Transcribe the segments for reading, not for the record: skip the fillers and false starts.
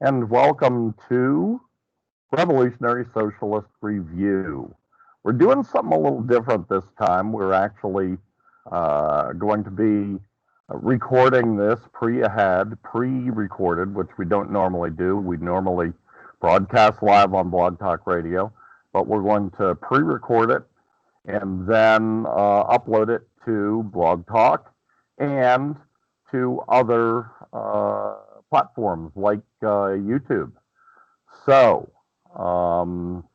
and welcome to Revolutionary Socialist Review. We're doing something a little different this time. We're actually going to be recording this pre-recorded, which we don't normally do. We normally broadcast live on Blog Talk Radio, but we're going to pre-record it and then upload it to Blog Talk and to other platforms like YouTube. So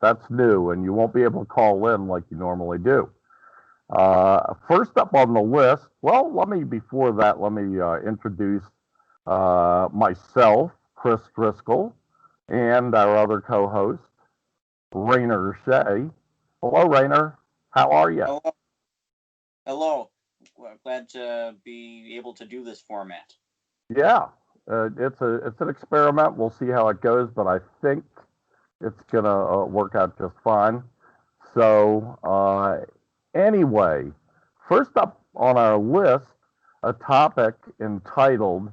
that's new, and you won't be able to call in like you normally do. First up on the list, well, before that, let me introduce myself, Chris Driscoll, and our other co-host, Rainer Shea. Hello, Rainer. How are you? Hello. Hello. Well, glad to be able to do this format. Yeah, it's an experiment. We'll see how it goes, but I think it's gonna work out just fine. So anyway, first up on our list, a topic entitled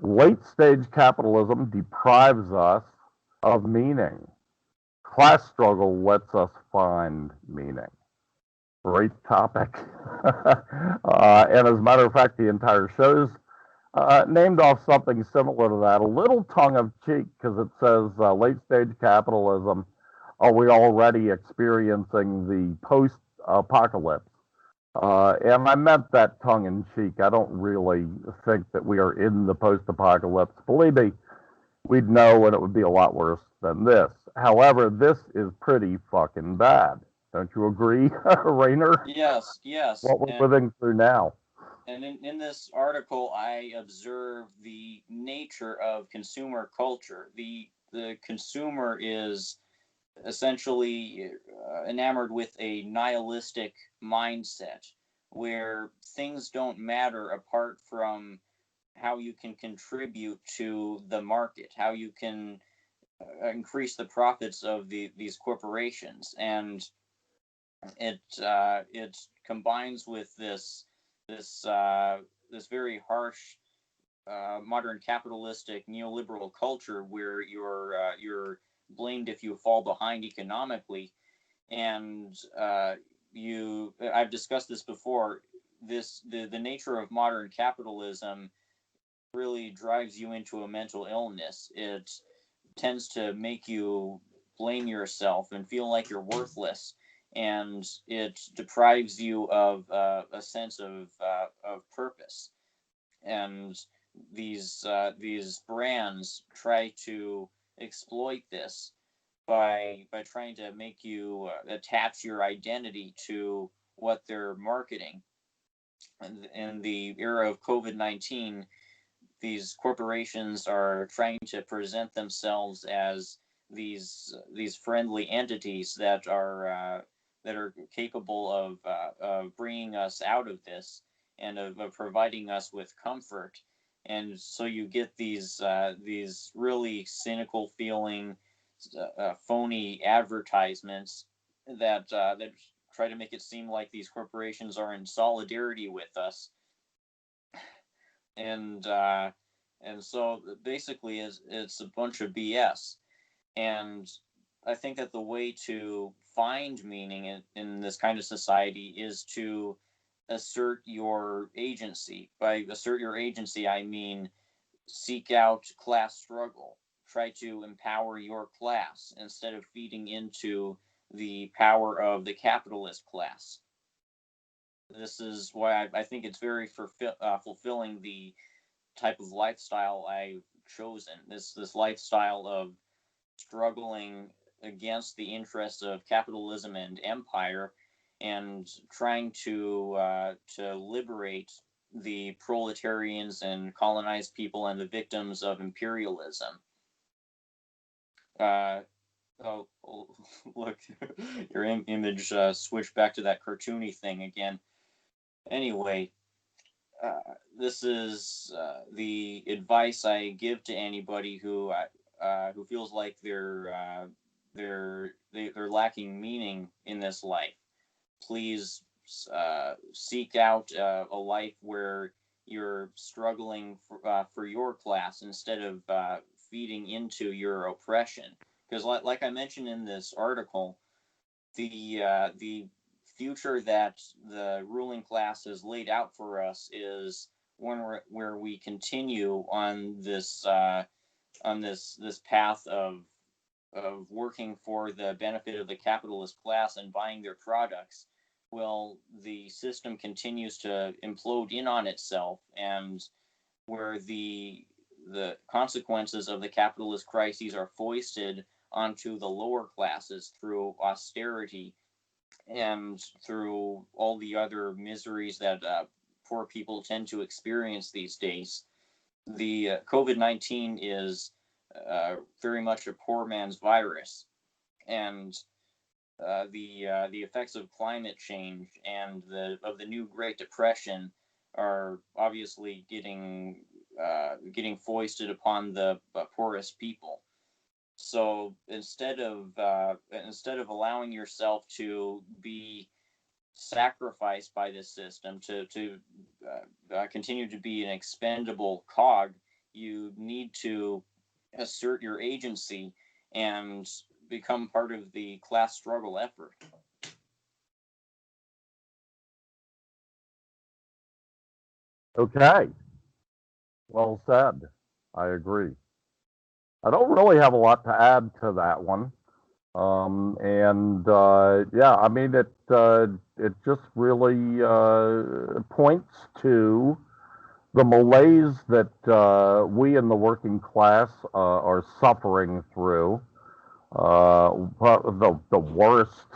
"Late Stage Capitalism Deprives Us of Meaning. Class Struggle Lets Us Find Meaning." Great topic. And as a matter of fact, the entire show's named off something similar to that, a little tongue of cheek, because it says late stage capitalism. Are we already experiencing the post apocalypse? And I meant that tongue in cheek. I don't really think that we are in the post apocalypse. Believe me, we'd know, and it would be a lot worse than this. However, this is pretty fucking bad. Don't you agree, Rainer? Yes. What we're living through now. And in this article, I observe the nature of consumer culture. The consumer is essentially enamored with a nihilistic mindset where things don't matter apart from how you can contribute to the market, how you can increase the profits of these corporations, and it combines with this very harsh modern capitalistic neoliberal culture where you're blamed if you fall behind economically, and I've discussed this before. The nature of modern capitalism really drives you into a mental illness. It tends to make you blame yourself and feel like you're worthless, and it deprives you of a sense of purpose. And these brands try to exploit this by trying to make you attach your identity to what they're marketing. And in the era of COVID-19, these corporations are trying to present themselves as these friendly entities that are capable of bringing us out of this and of providing us with comfort. And so you get these really cynical feeling, phony advertisements that try to make it seem like these corporations are in solidarity with us, and so basically it's a bunch of BS. And I think that the way to find meaning in this kind of society is to assert your agency. By assert your agency, I mean seek out class struggle. Try to empower your class instead of feeding into the power of the capitalist class. This is why I think it's very fulfilling the type of lifestyle I've chosen. This lifestyle of struggling against the interests of capitalism and empire, and trying to liberate the proletarians and colonized people and the victims of imperialism. Uh, oh, look, your image switched back to that cartoony thing again. Anyway, this is the advice I give to anybody who feels like they're lacking meaning in this life. Please seek out a life where you're struggling for your class instead of feeding into your oppression. Because, like I mentioned in this article, the future that the ruling class has laid out for us is one where we continue on this path of working for the benefit of the capitalist class and buying their products. Well, the system continues to implode in on itself, and where the consequences of the capitalist crises are foisted onto the lower classes through austerity and through all the other miseries that poor people tend to experience these days. The COVID-19 is very much a poor man's virus, and the effects of climate change and the new Great Depression are obviously getting foisted upon the poorest people. So instead of allowing yourself to be sacrificed by this system to continue to be an expendable cog, you need to assert your agency and become part of the class struggle effort. Okay. Well said. I agree. I don't really have a lot to add to that one. Yeah, I mean, it just really points to the malaise that we in the working class are suffering through. The worst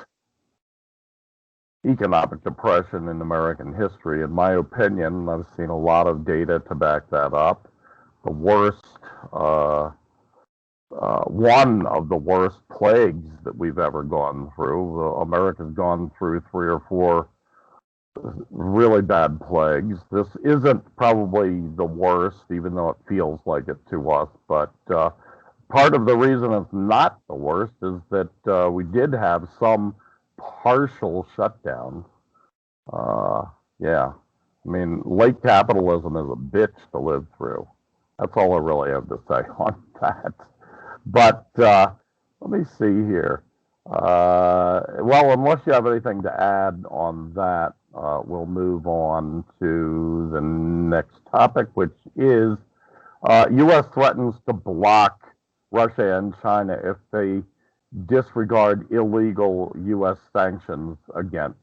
economic depression in American history, in my opinion. I've seen a lot of data to back that up. The worst, one of the worst plagues that we've ever gone through. America's gone through 3 or 4 really bad plagues. This isn't probably the worst, even though it feels like it to us. But part of the reason it's not the worst is that we did have some partial shutdown. Yeah, I mean, late capitalism is a bitch to live through. That's all I really have to say on that. But let me see here. Well, unless you have anything to add on that, we'll move on to the next topic, which is U.S. threatens to block Russia and China if they disregard illegal U.S. sanctions against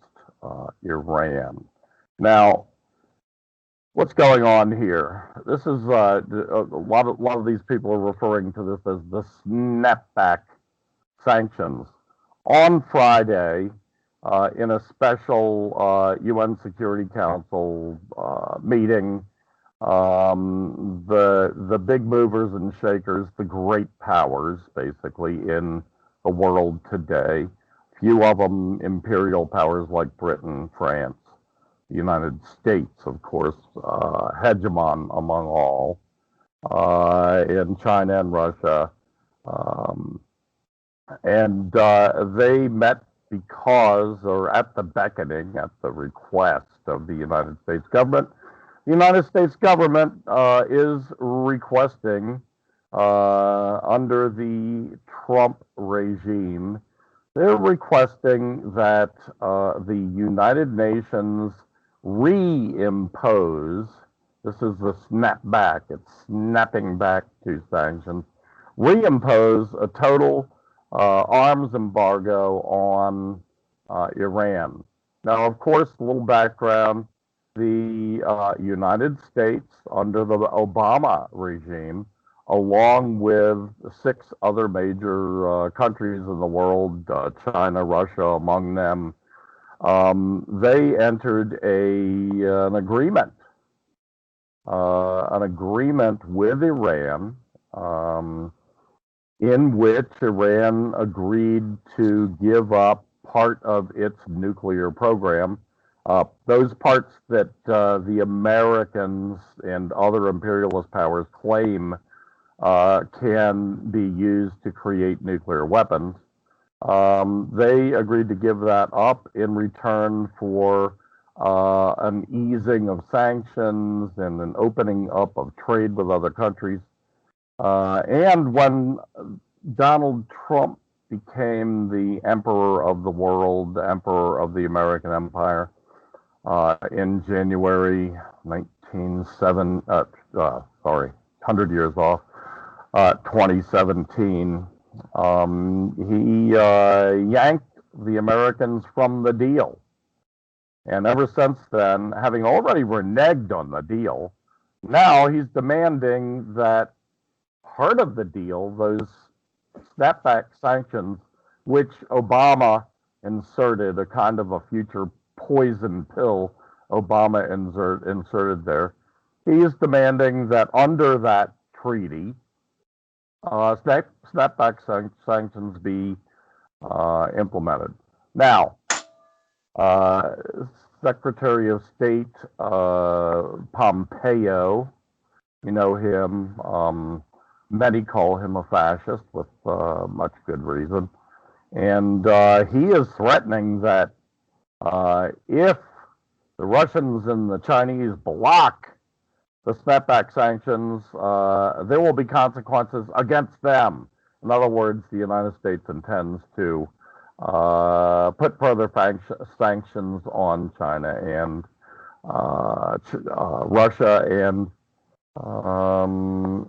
Iran. Now, what's going on here? This is a lot of these people are referring to this as the snapback sanctions. On Friday, in a special UN Security Council meeting, the big movers and shakers, the great powers, basically in the world today, few of them imperial powers like Britain, France, the United States, of course, hegemon among all, in China and Russia. And they met because, or at the beckoning, at the request of the United States government. The United States government is requesting, under the Trump regime, they're requesting that the United Nations reimpose, this is the snapback, it's snapping back to sanctions, reimpose a total arms embargo on Iran. Now, of course, a little background, the United States, under the Obama regime, along with 6 other major countries in the world, China, Russia among them, they entered an agreement with Iran, in which Iran agreed to give up part of its nuclear program. Those parts that the Americans and other imperialist powers claim can be used to create nuclear weapons. They agreed to give that up in return for an easing of sanctions and an opening up of trade with other countries. And when Donald Trump became the emperor of the world, the emperor of the American empire, in January 1907, sorry, 100 years off, 2017, he yanked the Americans from the deal. And ever since then, having already reneged on the deal, now he's demanding that part of the deal, those snapback sanctions, which Obama inserted, a kind of a future poison pill Obama inserted there. He is demanding that under that treaty, snapback sanctions be implemented. Now, Secretary of State Pompeo, you know him, many call him a fascist with much good reason. And he is threatening that if the Russians and the Chinese block the snapback sanctions, there will be consequences against them. In other words, the United States intends to put further sanctions on China and Russia and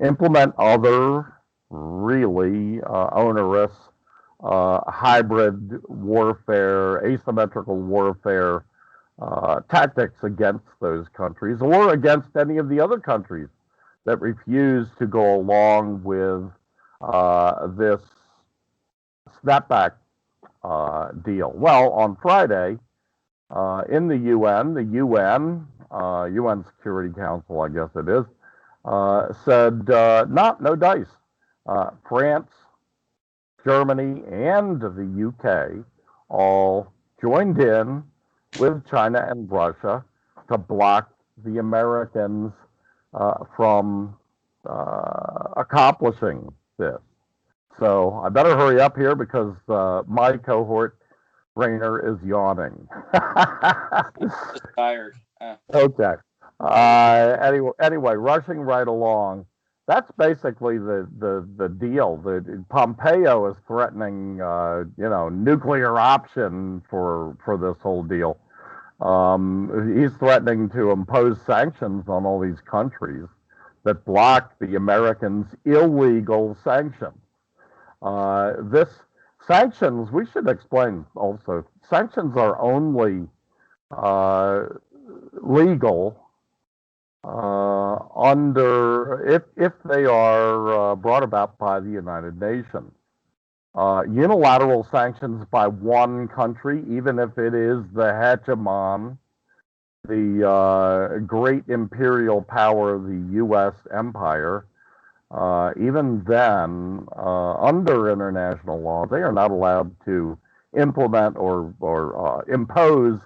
implement other really onerous hybrid warfare, asymmetrical warfare tactics against those countries or against any of the other countries that refuse to go along with this snapback deal. Well, on Friday, in the UN Security Council, I guess it is, said no dice. France, Germany, and the UK all joined in with China and Russia to block the Americans from accomplishing this. So I better hurry up here because my cohort, Rainer, is yawning. Just tired. Okay. Anyway, rushing right along. That's basically the deal. The Pompeo is threatening, nuclear option for this whole deal. He's threatening to impose sanctions on all these countries that block the Americans' illegal sanctions. This sanctions, we should explain also, sanctions are only legal if they are brought about by the United Nations. Unilateral sanctions by one country, even if it is the hegemon, the great imperial power of the U.S. empire, even then, under international law, they are not allowed to implement or impose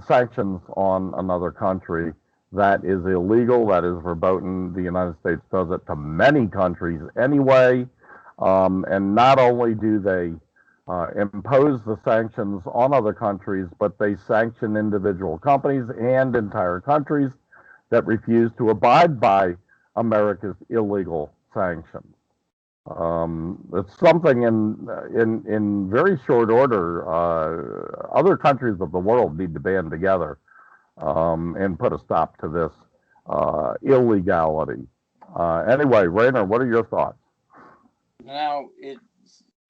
sanctions on another country. That is illegal. That is verboten. The United States does it to many countries anyway. And not only do they impose the sanctions on other countries, but they sanction individual companies and entire countries that refuse to abide by America's illegal sanctions. It's something in very short order. Other countries of the world need to band together and put a stop to this illegality. Anyway, Rainer, what are your thoughts? Now,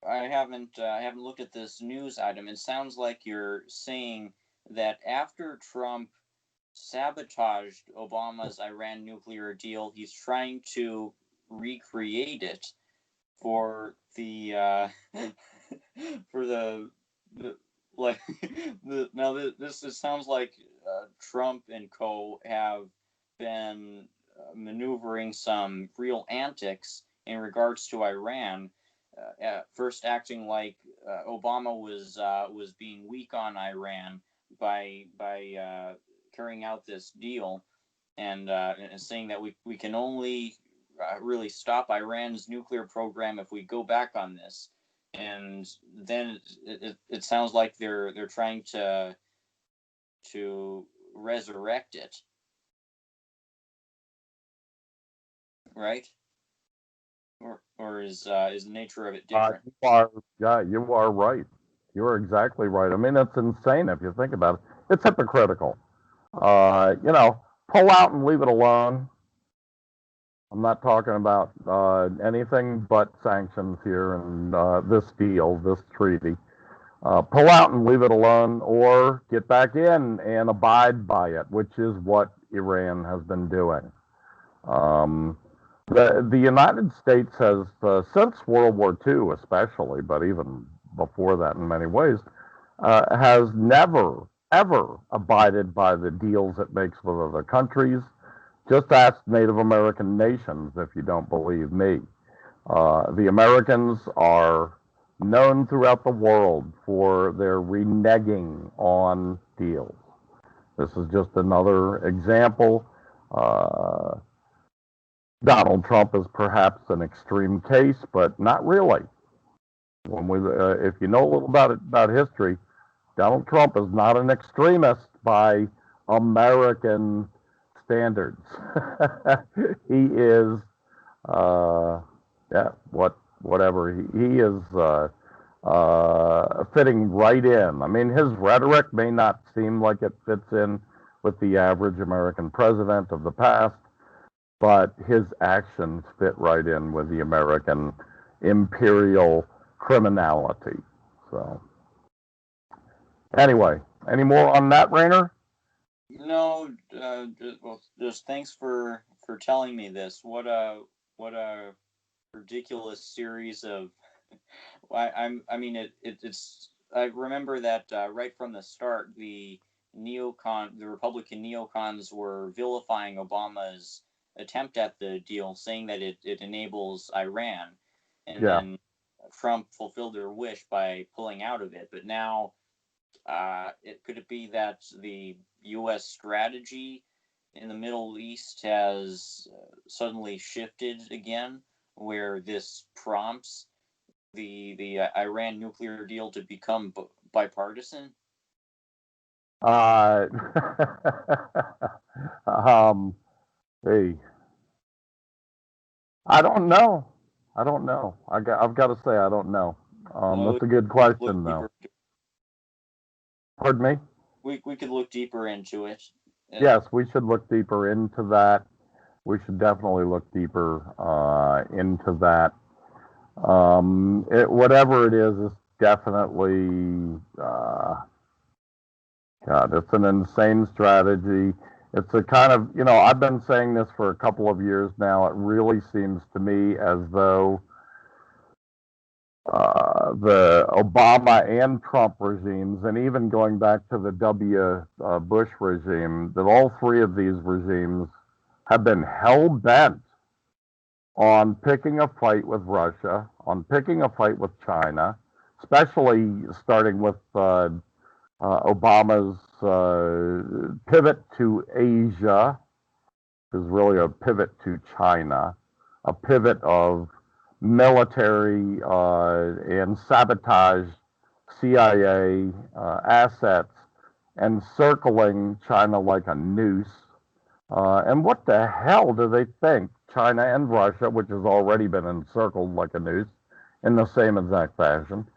I haven't looked at this news item. It sounds like you're saying that after Trump sabotaged Obama's Iran nuclear deal, he's trying to recreate it for the for the like now this sounds like Trump and co have been maneuvering some real antics in regards to Iran. First acting like Obama was being weak on Iran by carrying out this deal, and saying that we can only really stop Iran's nuclear program if we go back on this. And then it sounds like they're trying to resurrect it, right? or is the nature of it different? You are right. You are exactly right. I mean, it's insane if you think about it. It's hypocritical. Pull out and leave it alone. I'm not talking about anything but sanctions here and this deal, this treaty. Pull out and leave it alone, or get back in and abide by it, which is what Iran has been doing. The United States has, since World War II especially, but even before that in many ways, has never, ever abided by the deals it makes with other countries. Just ask Native American nations if you don't believe me. The Americans are known throughout the world for their reneging on deals. This is just another example. Donald Trump is perhaps an extreme case, but not really. If you know a little about history, Donald Trump is not an extremist by American standards. He is, whatever. He is fitting right in. I mean, his rhetoric may not seem like it fits in with the average American president of the past, but his actions fit right in with the American imperial criminality. So, anyway, any more on that, Rainer? No, just thanks for telling me this. What a ridiculous series of. I mean, it's. I remember that right from the start, the Republican neocons were vilifying Obama's attempt at the deal, saying that it enables Iran, and Yeah. then Trump fulfilled their wish by pulling out of it. But now, could it be that the U.S. strategy in the Middle East has suddenly shifted again, where this prompts the Iran nuclear deal to become bipartisan? Hey, I don't know. I've got to say, I don't know. Well, That's a good question, though. Pardon me? We could look deeper into it. Yes, we should look deeper into that. We should definitely look deeper into that. Whatever it is, it's definitely, God, it's an insane strategy. It's a kind of, I've been saying this for a couple of years now. It really seems to me as though the Obama and Trump regimes, and even going back to the Bush regime, that all three of these regimes have been hell bent on picking a fight with Russia, on picking a fight with China, especially starting with Obama's pivot to Asia, is really a pivot to China, a pivot of military and sabotage CIA assets, encircling China like a noose. And what the hell do they think China and Russia, which has already been encircled like a noose in the same exact fashion,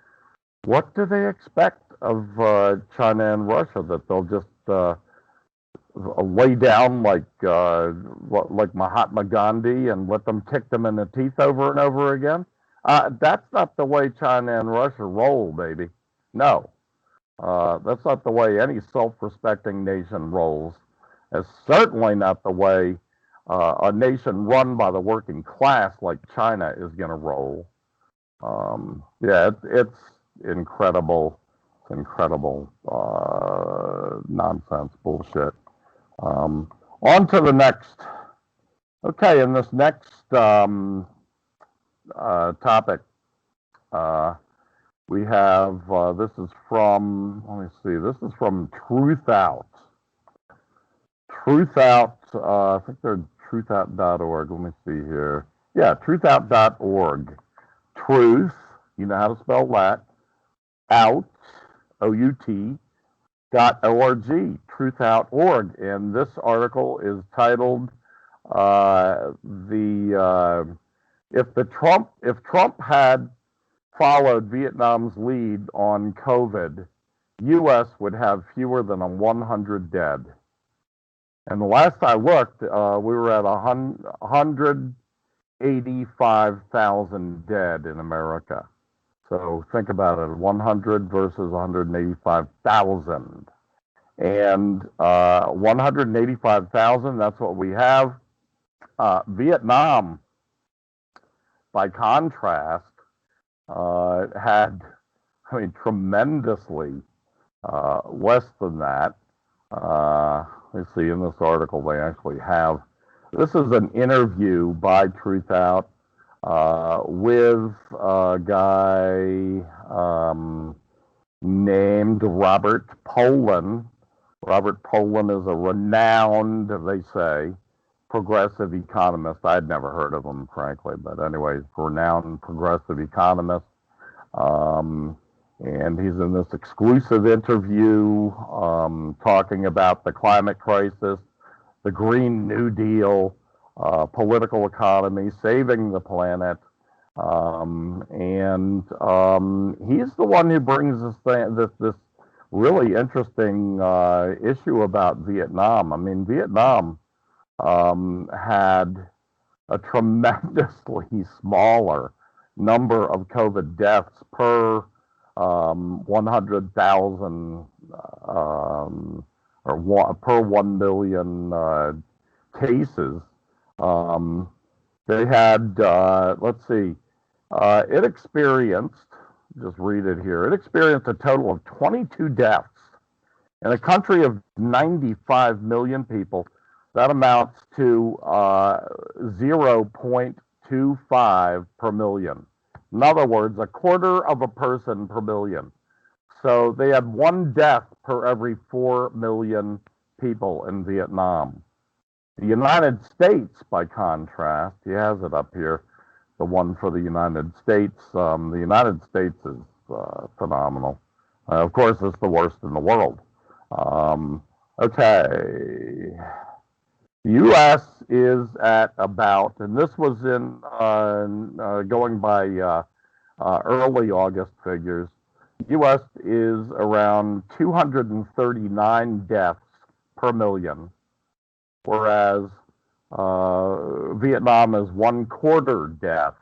what do they expect of China and Russia? That they'll just lay down like Mahatma Gandhi and let them kick them in the teeth over and over again? That's not the way China and Russia roll, baby. No, that's not the way any self-respecting nation rolls. It's certainly not the way a nation run by the working class like China is going to roll. It's incredible. It's incredible nonsense bullshit. On to the next. Okay, in this next topic, we have, this is from, let me see, this is from Truth Out. Truth Out, I think they're truthout.org. Let me see here. Yeah, truthout.org. Truth, you know how to spell that, out, O-U-T, .org, truthout.org. And this article is titled, the if Trump had followed Vietnam's lead on COVID, U.S. would have fewer than 100 dead. And the last I looked, we were at 185,000 dead in America. So think about it, 100 versus 185,000. And 185,000, that's what we have. Vietnam, by contrast, had, tremendously less than that. Let's see, in this article they actually have, this is an interview by Truthout with a guy named Robert Poland. Robert Poland is a renowned, they say, progressive economist. I'd never heard of him, frankly, but anyways, renowned progressive economist. And he's in this exclusive interview talking about the climate crisis, the Green New Deal, political economy, saving the planet. And he's the one who brings this really interesting issue about Vietnam. I mean, Vietnam had a tremendously smaller number of COVID deaths per 100,000 per 1 million cases. They had, let's see, it experienced, just read it here, it experienced a total of 22 deaths. In a country of 95 million people, that amounts to 0.25 per million. In other words, a quarter of a person per million. So they had one death per every 4 million people in Vietnam. The United States, by contrast, he has it up here, the one for the United States. The United States is phenomenal. Of course, it's the worst in the world. Okay. The U.S. is at about, and this was in going by early August figures, U.S. is around 239 deaths per million, whereas Vietnam is 1/4 death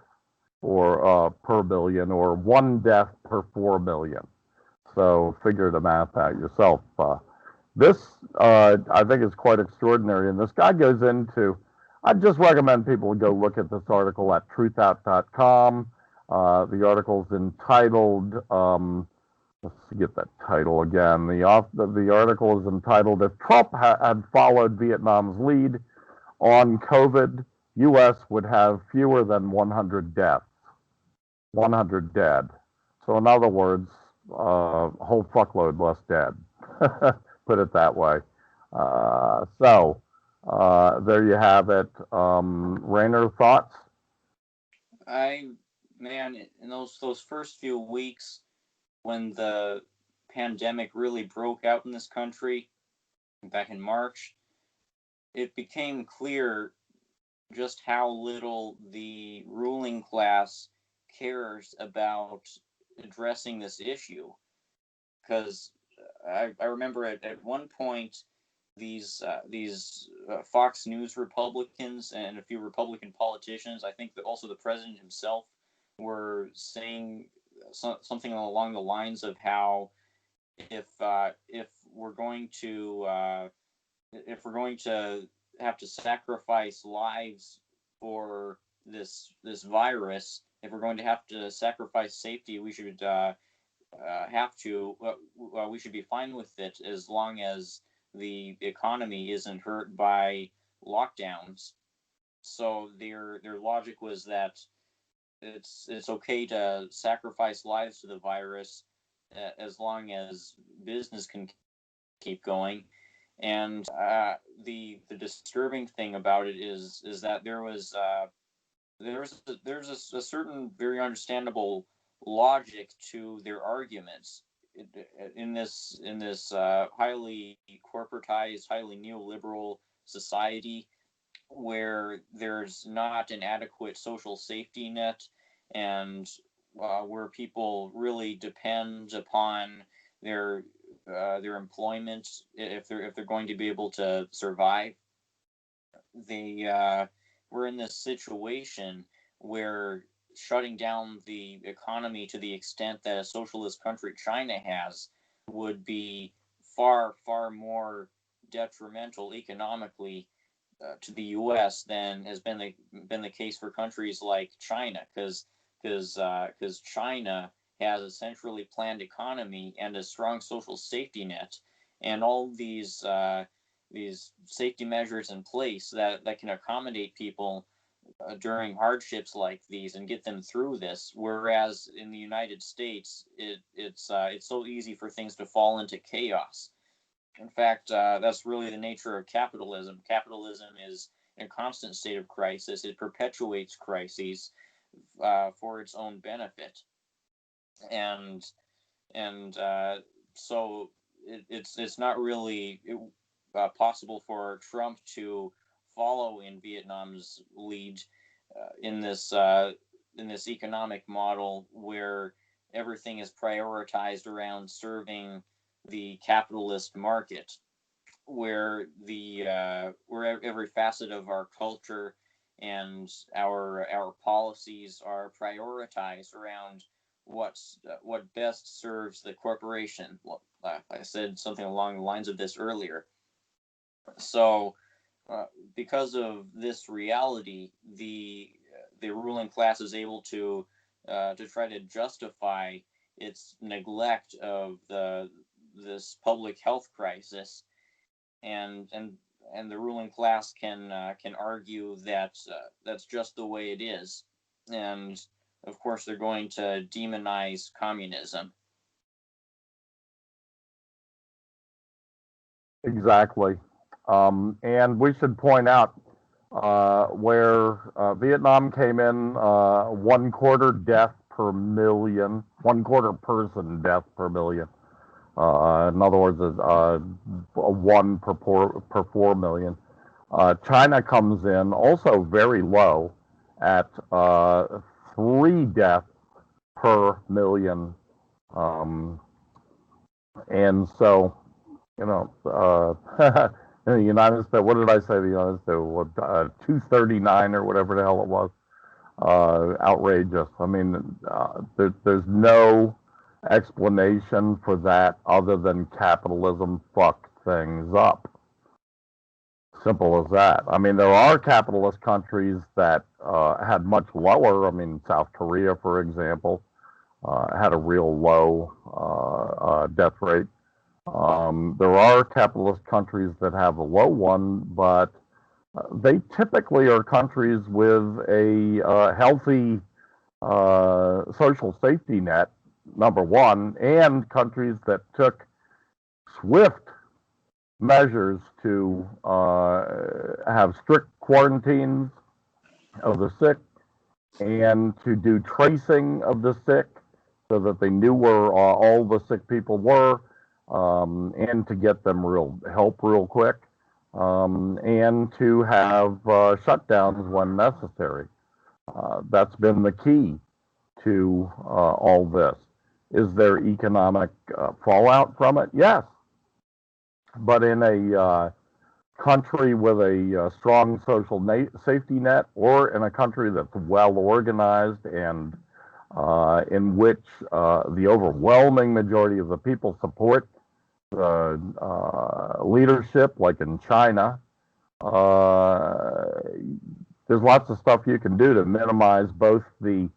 or per billion, or 1 death per 4 million. So figure the math out yourself. This, I think, is quite extraordinary. And this guy goes into, I just recommend people go look at this article at truthout.com. The article's entitled, let's get that title again. The article is entitled, "If Trump had followed Vietnam's lead on COVID, U.S. would have fewer than 100 deaths." 100 dead. So in other words, a whole fuckload less dead. Put it that way. So there you have it. Rainer, thoughts? Man, in those first few weeks when the pandemic really broke out in this country, back in March, it became clear just how little the ruling class cares about addressing this issue. Because I remember at one point these Fox News Republicans and a few Republican politicians, I think that also the president himself, were saying something along the lines of how if we're going to have to sacrifice lives for this virus, if we're going to have to sacrifice safety, we should we should be fine with it as long as the economy isn't hurt by lockdowns. So their logic was that it's okay to sacrifice lives to the virus as long as business can keep going. And the disturbing thing about it is that there's a certain very understandable logic to their arguments in this highly corporatized, highly neoliberal society. where there's not an adequate social safety net, and where people really depend upon their employment if they're going to be able to survive. We're in this situation where shutting down the economy to the extent that a socialist country China has would be far more detrimental economically to the U.S. than has been the case for countries like China, because China has a centrally planned economy and a strong social safety net, and all these safety measures in place that can accommodate people during hardships like these and get them through this. Whereas in the United States, it's so easy for things to fall into chaos. In fact, that's really the nature of capitalism. Capitalism is in a constant state of crisis. It perpetuates crises for its own benefit, and so it's not really possible for Trump to follow in Vietnam's lead in this economic model where everything is prioritized around serving the capitalist market, where where every facet of our culture and our policies are prioritized around what best serves the corporation. I said something along the lines of this earlier. So, because of this reality, the ruling class is able to try to justify its neglect of this public health crisis, and the ruling class can argue that that's just the way it is, and of course they're going to demonize communism. Exactly. And we should point out where Vietnam came in 1/4 death per million, 1/4 person death per million. In other words, one per 4 million. China comes in also very low at 3 deaths per million. And so, you know, in the United States, what did I say? The United States, 239 or whatever the hell it was. Outrageous. I mean, there's no explanation for that other than capitalism fucked things up. Simple as that. I mean, there are capitalist countries that had much lower. I mean, South Korea, for example, had a real low death rate. There are capitalist countries that have a low one, but they typically are countries with a healthy social safety net, number one, and countries that took swift measures to have strict quarantines of the sick and to do tracing of the sick so that they knew where all the sick people were, and to get them help real quick, and to have shutdowns when necessary. That's been the key to all this. Is there economic fallout from it? Yes. But in a country with a strong social safety net, or in a country that's well organized and in which the overwhelming majority of the people support the leadership, like in China, there's lots of stuff you can do to minimize both the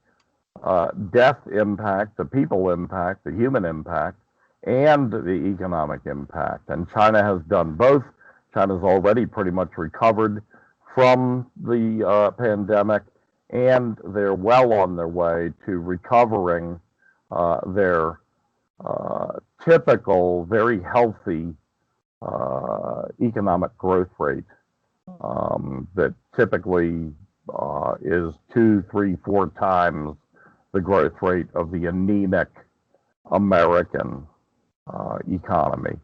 death impact, the people impact, the human impact, and the economic impact. And China has done both. China's already pretty much recovered from the pandemic, and they're well on their way to recovering their typical, very healthy economic growth rate that typically is 2, 3, 4 times the growth rate of the anemic American economy.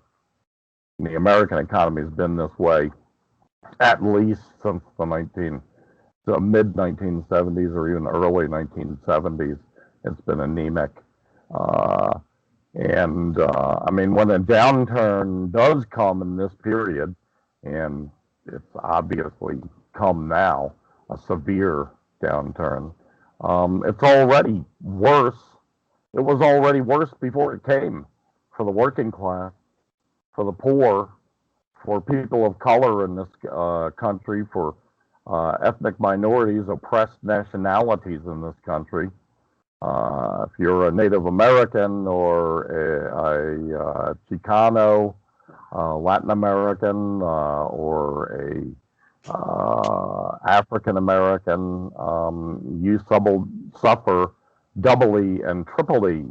And the American economy has been this way at least since the mid 1970s or even early 1970s. It's been anemic. Uh, I mean, when a downturn does come in this period, and it's obviously come now, a severe downturn, it's already worse. It was already worse before it came for the working class, for the poor, for people of color in this country, for ethnic minorities, oppressed nationalities in this country. If you're a Native American or a Chicano, Latin American, or a African American, you suffer doubly and triply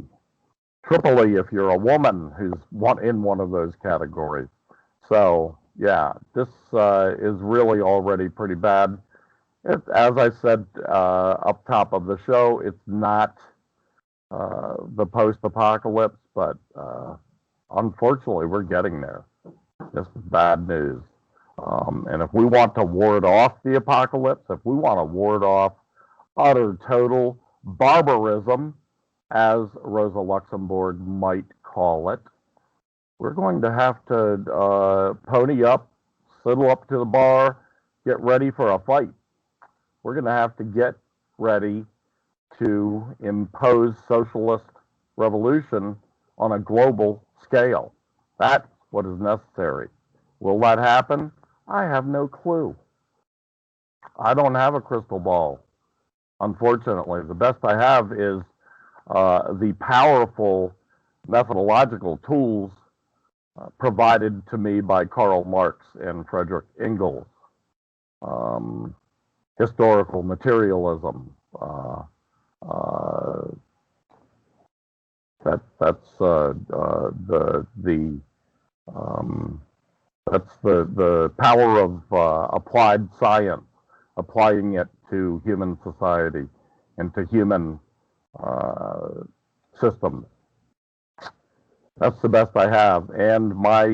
if you're a woman who's in one of those categories. So yeah, this is really already pretty bad. As I said up top of the show, it's not the post-apocalypse, but unfortunately, we're getting there. This is bad news. And if we want to ward off the apocalypse, if we want to ward off utter total barbarism, as Rosa Luxemburg might call it, we're going to have to pony up, sidle up to the bar, get ready for a fight. We're going to have to get ready to impose socialist revolution on a global scale. That's what is necessary. Will that happen? I have no clue. I don't have a crystal ball, unfortunately. The best I have is the powerful methodological tools provided to me by Karl Marx and Frederick Engels. Historical materialism. That's the power of applied science, applying it to human society and to human systems. That's the best I have. And my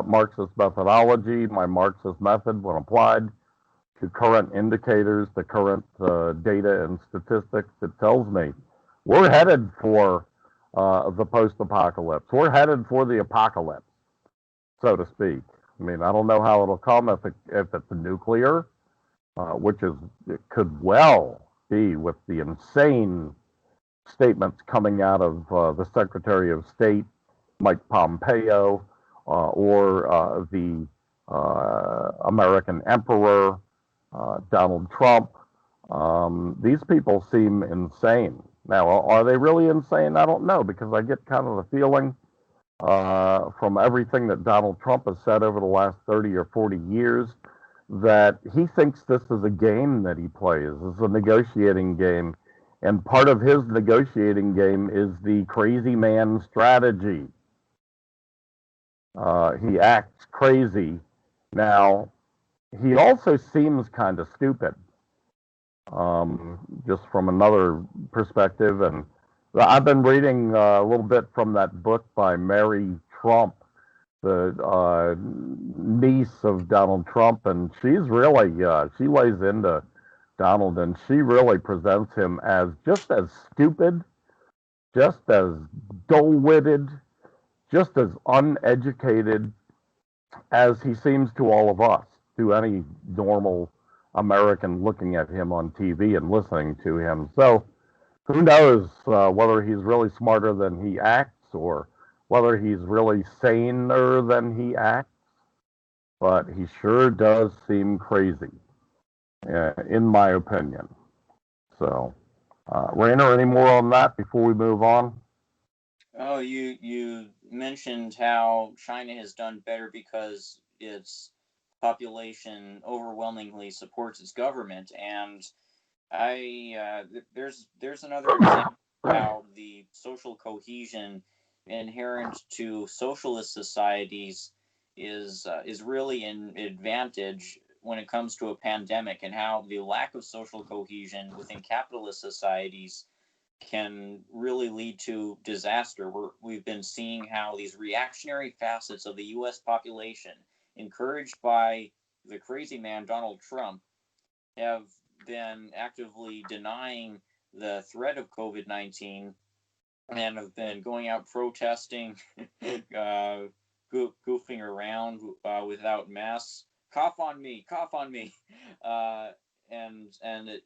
Marxist methodology, my Marxist method, when applied to current indicators, to current data and statistics, it tells me we're headed for the post-apocalypse. We're headed for the apocalypse, so to speak. I mean, I don't know how it'll come if it's nuclear, which it could well be with the insane statements coming out of the Secretary of State, Mike Pompeo, or the American Emperor, Donald Trump. These people seem insane. Now, are they really insane? I don't know, because I get kind of the feeling from everything that Donald Trump has said over the last 30 or 40 years that he thinks this is a game that he plays. It's a negotiating game. And part of his negotiating game is the crazy man strategy. He acts crazy. Now, he also seems kind of stupid, just from another perspective. And I've been reading a little bit from that book by Mary Trump, the niece of Donald Trump, and she's really, she lays into Donald, and she really presents him as just as stupid, just as dull-witted, just as uneducated as he seems to all of us, to any normal American looking at him on TV and listening to him. So who knows whether he's really smarter than he acts or whether he's really saner than he acts, but he sure does seem crazy, in my opinion. So, Rainer, any more on that before we move on? Oh, you mentioned how China has done better because its population overwhelmingly supports its government, and there's another example of how the social cohesion inherent to socialist societies is really an advantage when it comes to a pandemic, and how the lack of social cohesion within capitalist societies can really lead to disaster. We've been seeing how these reactionary facets of the U.S. population, encouraged by the crazy man Donald Trump have been actively denying the threat of COVID-19 and have been going out protesting, goofing around without masks. Cough on me, cough on me. And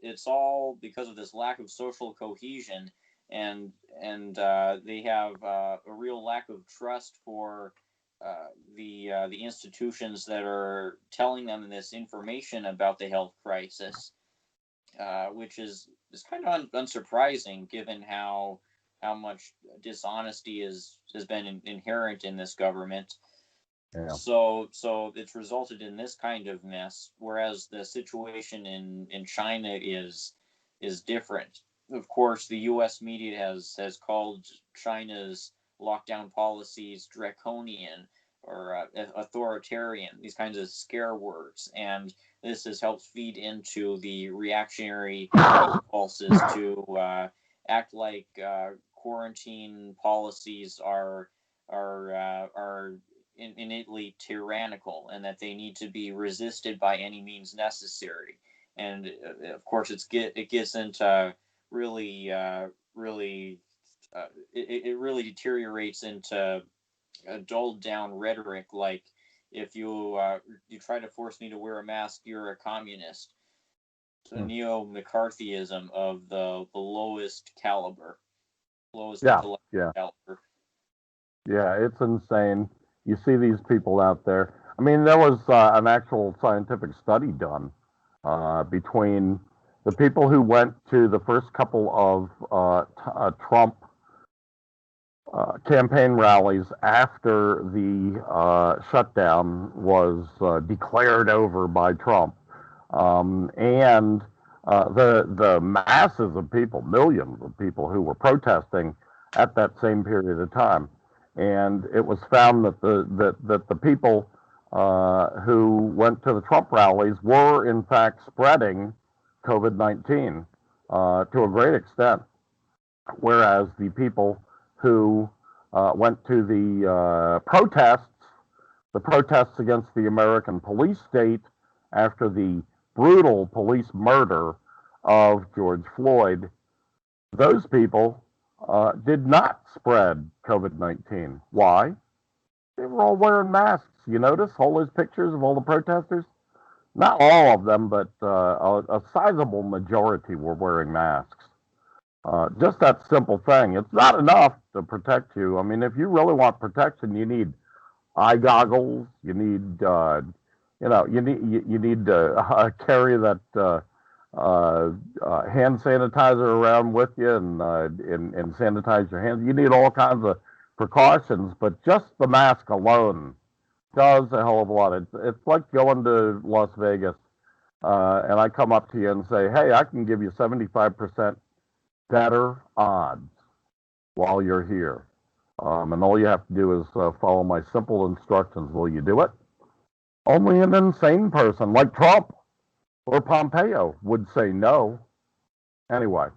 it's all because of this lack of social cohesion, and they have a real lack of trust for the institutions that are telling them this information about the health crisis, which is kind of unsurprising given how much dishonesty has been inherent in this government. Yeah. So it's resulted in this kind of mess, whereas the situation in China is different. Of course, the U.S. media has called China's lockdown policies draconian or authoritarian, these kinds of scare words, and this has helped feed into the reactionary impulses to act like quarantine policies are innately tyrannical and that they need to be resisted by any means necessary. And of course, it gets into really it really deteriorates into a dulled down rhetoric like, if you try to force me to wear a mask, you're a communist. So neo-McCarthyism of the lowest caliber, intellectual caliber. Yeah, it's insane. You see these people out there. I mean, there was an actual scientific study done between the people who went to the first couple of Trump campaign rallies after the shutdown was declared over by Trump, and the masses of people, millions of people who were protesting at that same period of time. And it was found that the people who went to the Trump rallies were in fact spreading COVID-19 to a great extent, whereas the people who went to the protests against the American police state after the brutal police murder of George Floyd, those people did not spread COVID-19. Why? They were all wearing masks. You notice all those pictures of all the protesters? Not all of them, but a sizable majority were wearing masks. Just that simple thing. It's not enough to protect you. I mean, if you really want protection, you need eye goggles. You need, you need to carry that hand sanitizer around with you and sanitize your hands. You need all kinds of precautions, but just the mask alone does a hell of a lot. It's like going to Las Vegas, and I come up to you and say, hey, I can give you 75% better odds while you're here. And all you have to do is follow my simple instructions. Will you do it? Only an insane person like Trump or Pompeo would say no. Anyway,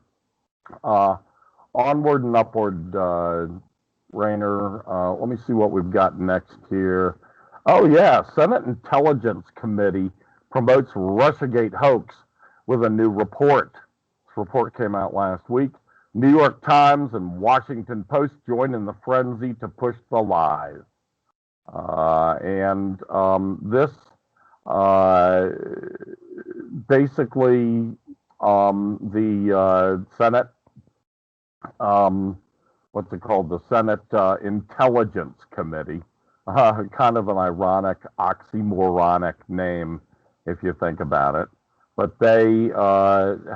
onward and upward, Rainer. Let me see what we've got next here. Oh, yeah, Senate Intelligence Committee promotes Russiagate hoax with a new report. This report came out last week. New York Times and Washington Post join in the frenzy to push the lies. This basically the Senate, what's it called? The Senate Intelligence Committee. Kind of an ironic, oxymoronic name, if you think about it. But they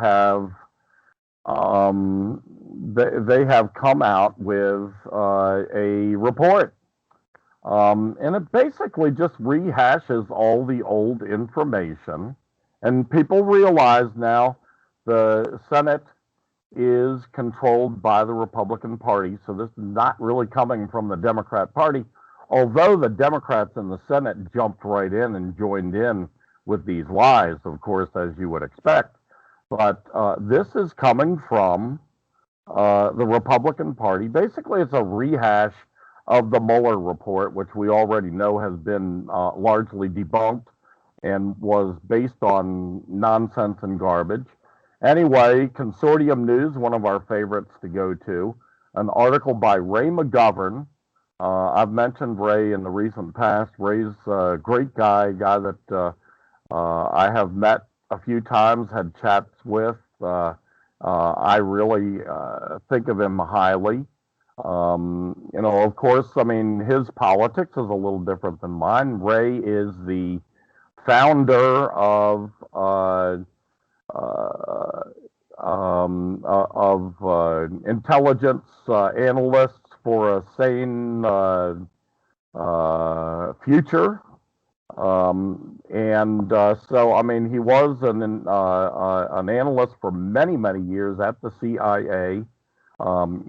have they have come out with a report, and it basically just rehashes all the old information. And people realize now the Senate is controlled by the Republican Party, so this is not really coming from the Democrat Party, although the Democrats in the Senate jumped right in and joined in with these lies, of course, as you would expect. But this is coming from the Republican Party. Basically, it's a rehash of the Mueller report, which we already know has been largely debunked and was based on nonsense and garbage. Anyway, Consortium News, one of our favorites to go to, an article by Ray McGovern. I've mentioned Ray in the recent past. Ray's a great guy that I have met a few times, had chats with. I really think of him highly. Of course, I mean, his politics is a little different than mine. Ray is the founder of intelligence analysts for a sane future. So, I mean, he was an analyst for many, many years at the CIA.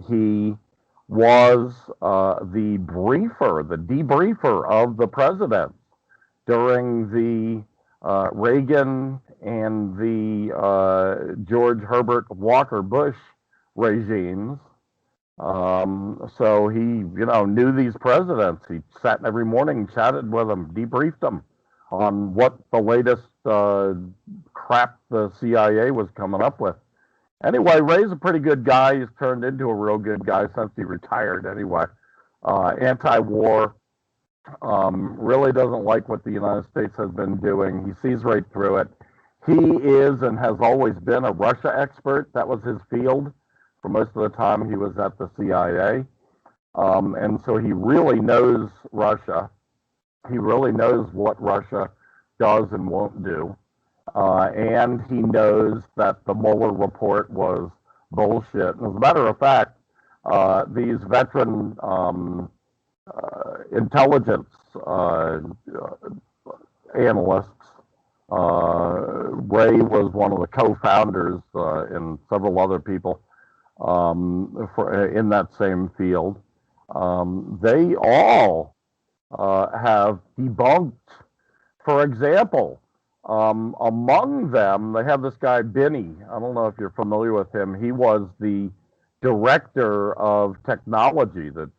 He was the debriefer of the president during the Reagan and the George Herbert Walker Bush regimes. So he, knew these presidents. He sat every morning, chatted with them, debriefed them on what the latest crap the CIA was coming up with. Anyway, Ray's a pretty good guy. He's turned into a real good guy since he retired. Anyway, anti-war, really doesn't like what the United States has been doing. He sees right through it. He is and has always been a Russia expert. That was his field for most of the time he was at the CIA. And so he really knows Russia. He really knows what Russia does and won't do. And he knows that the Mueller report was bullshit. And as a matter of fact, these veteran intelligence analysts, Ray was one of the co-founders, and several other people in that same field. They all have debunked, for example, among them, they have this guy, Binney. I don't know if you're familiar with him. He was the director of technology, the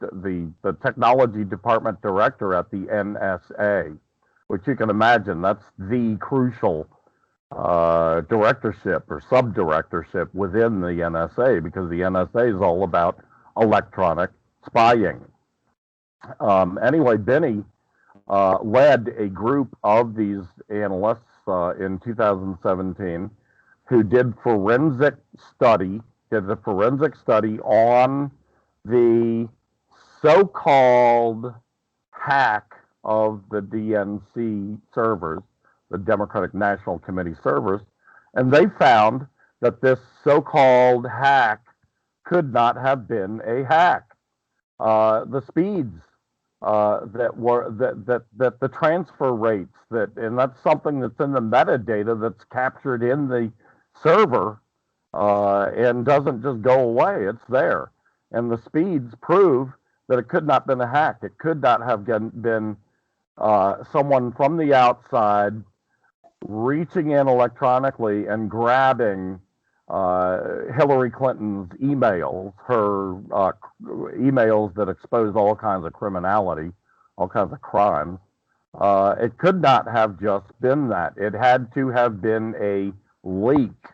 technology department director at the NSA, which you can imagine, that's the crucial directorship or sub-directorship within the NSA, because the NSA is all about electronic spying. Anyway, Binney led a group of these analysts in 2017 who did a forensic study on the so-called hack of the DNC servers, the Democratic National Committee servers, and they found that this so-called hack could not have been a hack. The speeds that the transfer rates, and that's something that's in the metadata that's captured in the server and doesn't just go away. It's there, and the speeds prove that it could not have been a hack. It could not have been someone from the outside reaching in electronically and grabbing Hillary Clinton's emails, her emails that expose all kinds of criminality, all kinds of crimes. It could not have just been that. It had to have been a leak.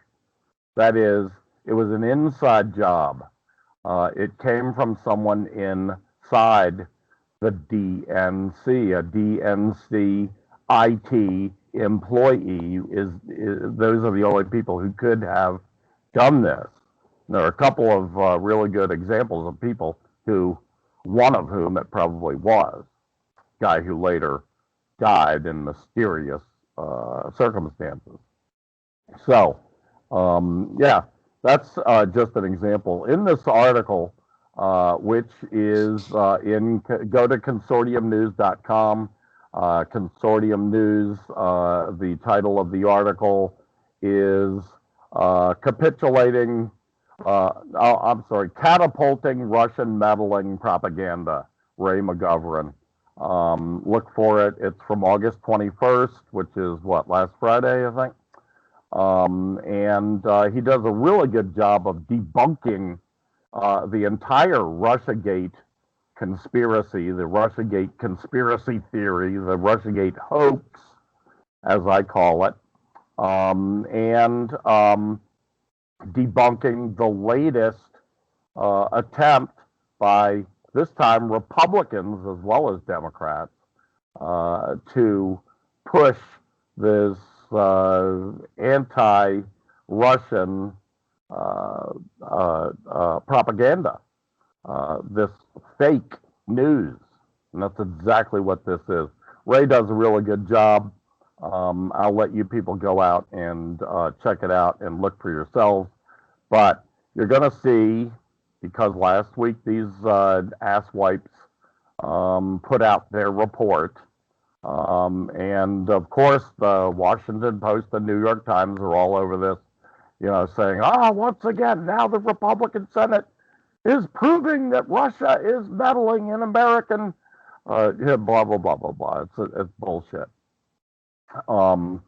That is, it was an inside job. It came from someone inside the DNC, a DNC IT employee. Those are the only people who could have done this. There are a couple of really good examples of people who, one of whom it probably was, guy who later died in mysterious circumstances. So, yeah, that's just an example. In this article, which is go to consortiumnews.com. Consortium News, the title of the article is Catapulting Russian Meddling Propaganda, Ray McGovern. Look for it. It's from August 21st, which is last Friday, I think. And he does a really good job of debunking the entire Russiagate conspiracy, the Russiagate conspiracy theory, the Russiagate hoax, as I call it, and debunking the latest attempt by, this time, Republicans as well as Democrats to push this anti-Russian propaganda, this fake news. And that's exactly what this is. Ray does a really good job. I'll let you people go out and check it out and look for yourselves. But you're going to see, because last week these asswipes put out their report. And of course, the Washington Post and New York Times are all over this, saying, once again, now the Republican Senate is proving that Russia is meddling in American, blah, blah, blah, blah, blah. It's bullshit. It's a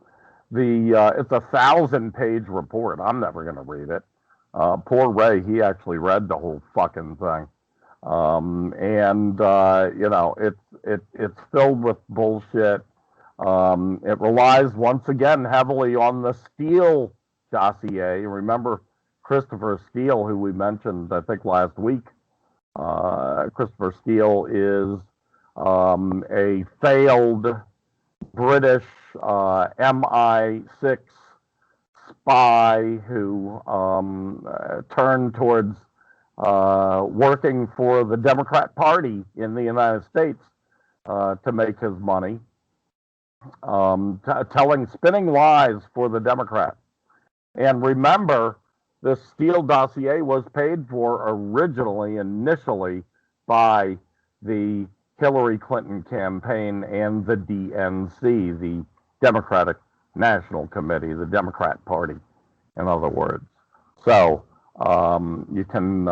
1,000-page report. I'm never going to read it. Poor Ray, he actually read the whole fucking thing. It's filled with bullshit. It relies once again heavily on the Steele dossier. Remember Christopher Steele, who we mentioned, I think, last week. Christopher Steele is a failed British MI6 spy who turned towards working for the Democrat Party in the United States to make his money, spinning lies for the Democrats. And remember, this Steele dossier was paid for initially by the Hillary Clinton campaign and the DNC, the Democratic National Committee, the Democrat Party, in other words. So you can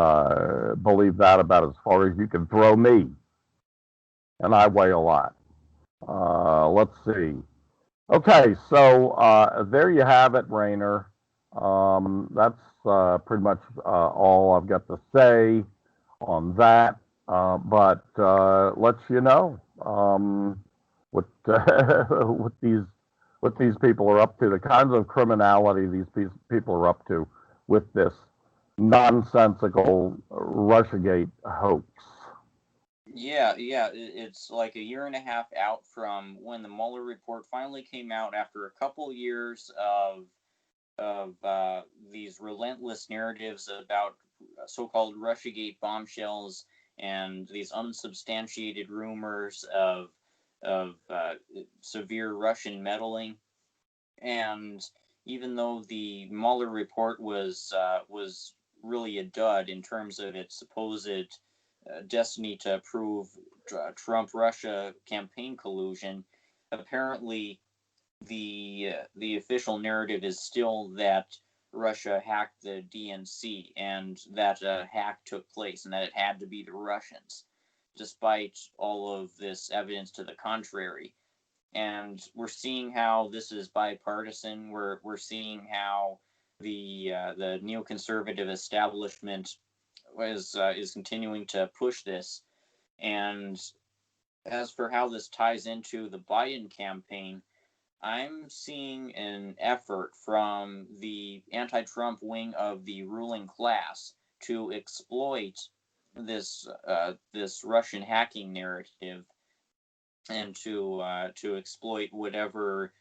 believe that about as far as you can throw me. And I weigh a lot. Let's see. Okay, so there you have it, Rainer. That's pretty much all I've got to say on that. But lets you know what what these people are up to, the kinds of criminality these people are up to with this nonsensical Russiagate hoax. Yeah, it's like a year and a half out from when the Mueller report finally came out after a couple years of these relentless narratives about so-called Russiagate bombshells and these unsubstantiated rumors of severe Russian meddling. And even though the Mueller report was really a dud in terms of its supposed destiny to prove Trump-Russia campaign collusion, apparently the official narrative is still that Russia hacked the DNC and that a hack took place and that it had to be the Russians, despite all of this evidence to the contrary. And we're seeing how this is bipartisan. We're seeing how the neoconservative establishment is continuing to push this. And as for how this ties into the Biden campaign, I'm seeing an effort from the anti-Trump wing of the ruling class to exploit this Russian hacking narrative and to exploit whatever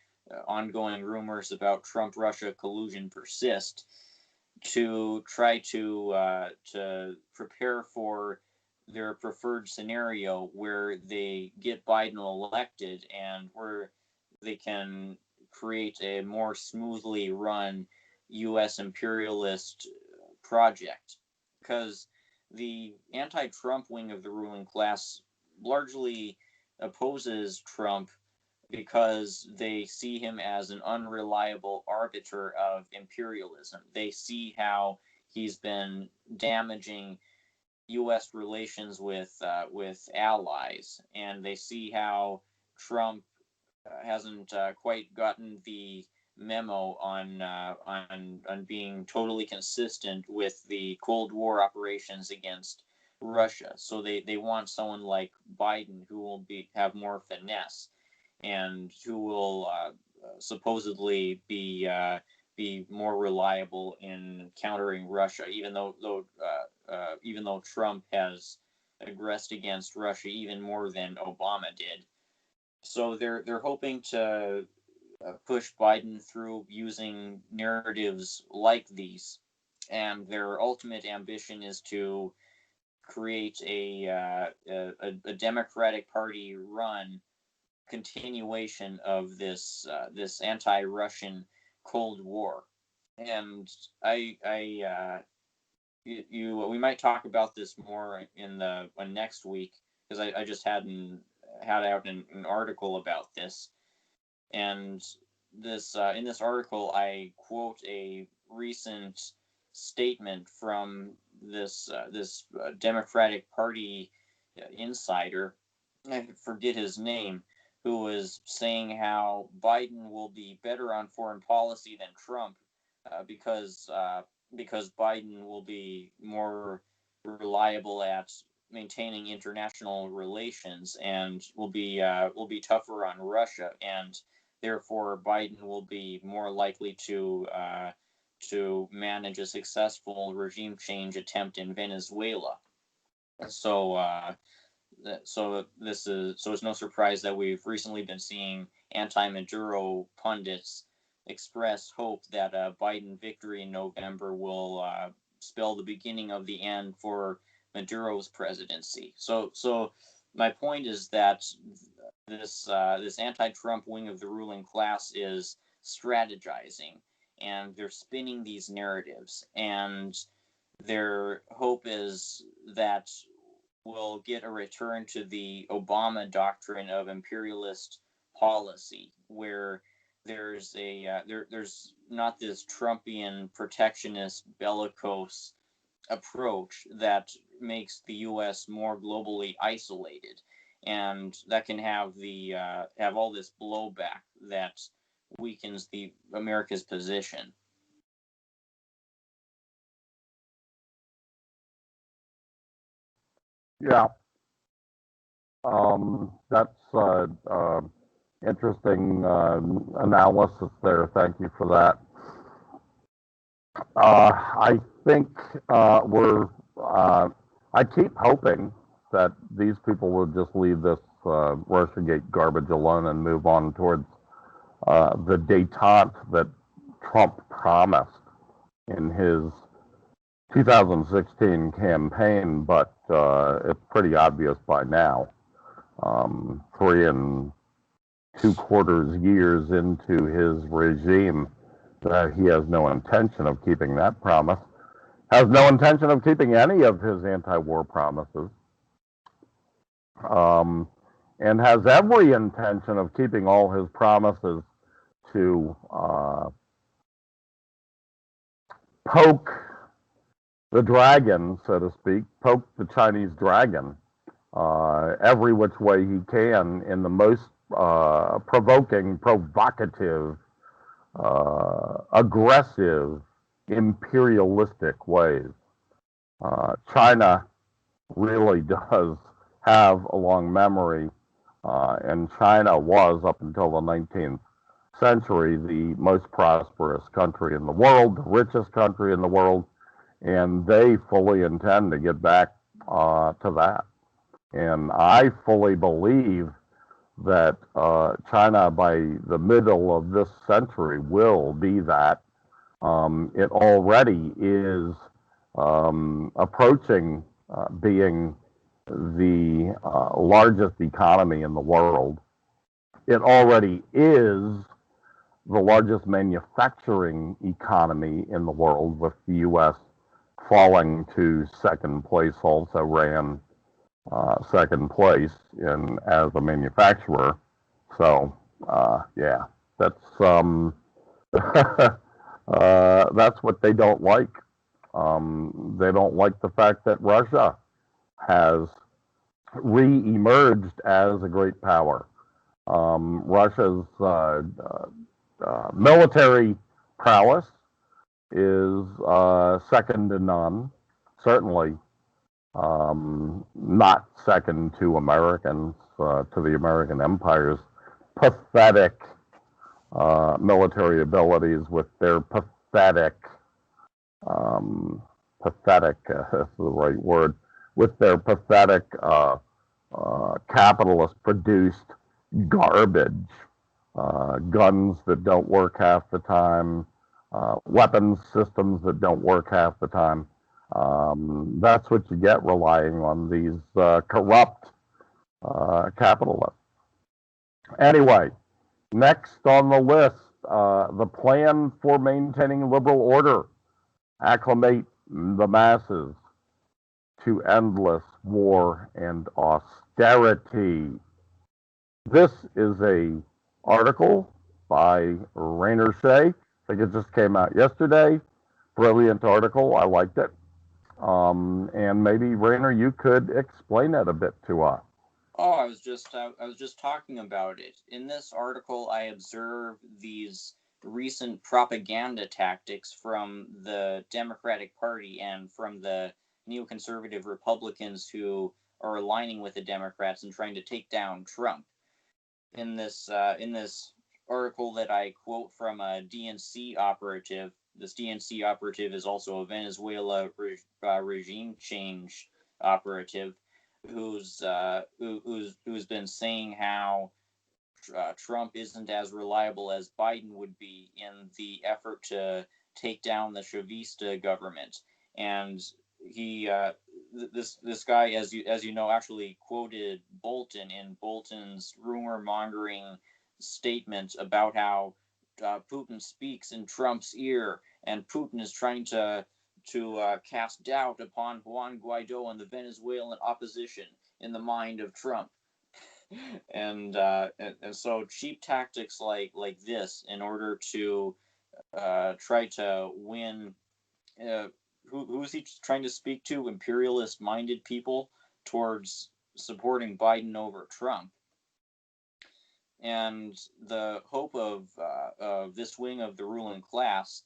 ongoing rumors about Trump-Russia collusion persist to try to prepare for their preferred scenario where they get Biden elected and where they can create a more smoothly run U.S. imperialist project. Because the anti-Trump wing of the ruling class largely opposes Trump because they see him as an unreliable arbiter of imperialism. They see how he's been damaging U.S. relations with allies, and they see how Trump hasn't quite gotten the memo on being totally consistent with the Cold War operations against Russia. So they want someone like Biden who will have more finesse and who will supposedly be more reliable in countering Russia, even though Trump has aggressed against Russia even more than Obama did. So they're hoping to push Biden through using narratives like these, and their ultimate ambition is to create a Democratic Party run continuation of this anti-Russian Cold War. And we might talk about this more in the next week, because I just had out an article about this. And this in this article, I quote a recent statement from this Democratic Party insider, I forget his name, who was saying how Biden will be better on foreign policy than Trump because Biden will be more reliable at maintaining international relations and will be tougher on Russia, and therefore Biden will be more likely to manage a successful regime change attempt in Venezuela. So it's no surprise that we've recently been seeing anti-Maduro pundits express hope that a Biden victory in November will spell the beginning of the end for Maduro's presidency. So my point is that this anti-Trump wing of the ruling class is strategizing, and they're spinning these narratives, and their hope is that we'll get a return to the Obama doctrine of imperialist policy, where there's not this Trumpian protectionist bellicose approach that makes the U.S. more globally isolated, and that can have all this blowback that weakens America's position. Yeah, that's interesting analysis there. Thank you for that. I think I keep hoping that these people will just leave this Russiagate garbage alone and move on towards the détente that Trump promised in his 2016 campaign, but it's pretty obvious by now, 3 2/4 years into his regime, that he has no intention of keeping that promise, has no intention of keeping any of his anti-war promises, and has every intention of keeping all his promises to poke the dragon, so to speak, poke the Chinese dragon every which way he can in the most provoking, provocative, aggressive, imperialistic ways. China really does have a long memory, and China was, up until the 19th century, the most prosperous country in the world, the richest country in the world, and they fully intend to get back to that. And I fully believe that China, by the middle of this century, will be that. It already is approaching being the largest economy in the world. It already is the largest manufacturing economy in the world, with the U.S. falling to second place, also ran second place as a manufacturer. So yeah, that's that's what they don't like. They don't like the fact that Russia has re-emerged as a great power. Russia's military prowess is second to none. Certainly not second to Americans, to the American empire's pathetic military abilities with their pathetic, pathetic, that's the right word, with their pathetic capitalist-produced garbage, guns that don't work half the time, weapons systems that don't work half the time. That's what you get relying on these corrupt capitalists. Anyway, next on the list, the plan for maintaining liberal order, acclimate the masses to endless war and austerity. This is a article by Rainer Shea. I think it just came out yesterday. Brilliant article. I liked it. And maybe Rainer, you could explain it a bit to us. Oh, I was just talking about it. In this article, I observed these recent propaganda tactics from the Democratic Party and from the neoconservative Republicans who are aligning with the Democrats and trying to take down Trump. In this article that I quote from a DNC operative, this DNC operative is also a Venezuela regime change operative, who's been saying how Trump isn't as reliable as Biden would be in the effort to take down the Chavista government. And he this guy, as you know, actually quoted Bolton in Bolton's rumor mongering statement about how Putin speaks in Trump's ear, and Putin is trying to cast doubt upon Juan Guaido and the Venezuelan opposition in the mind of Trump. And so cheap tactics like this in order to try to win. Who's he trying to speak to? Imperialist-minded people towards supporting Biden over Trump. And the hope of this wing of the ruling class,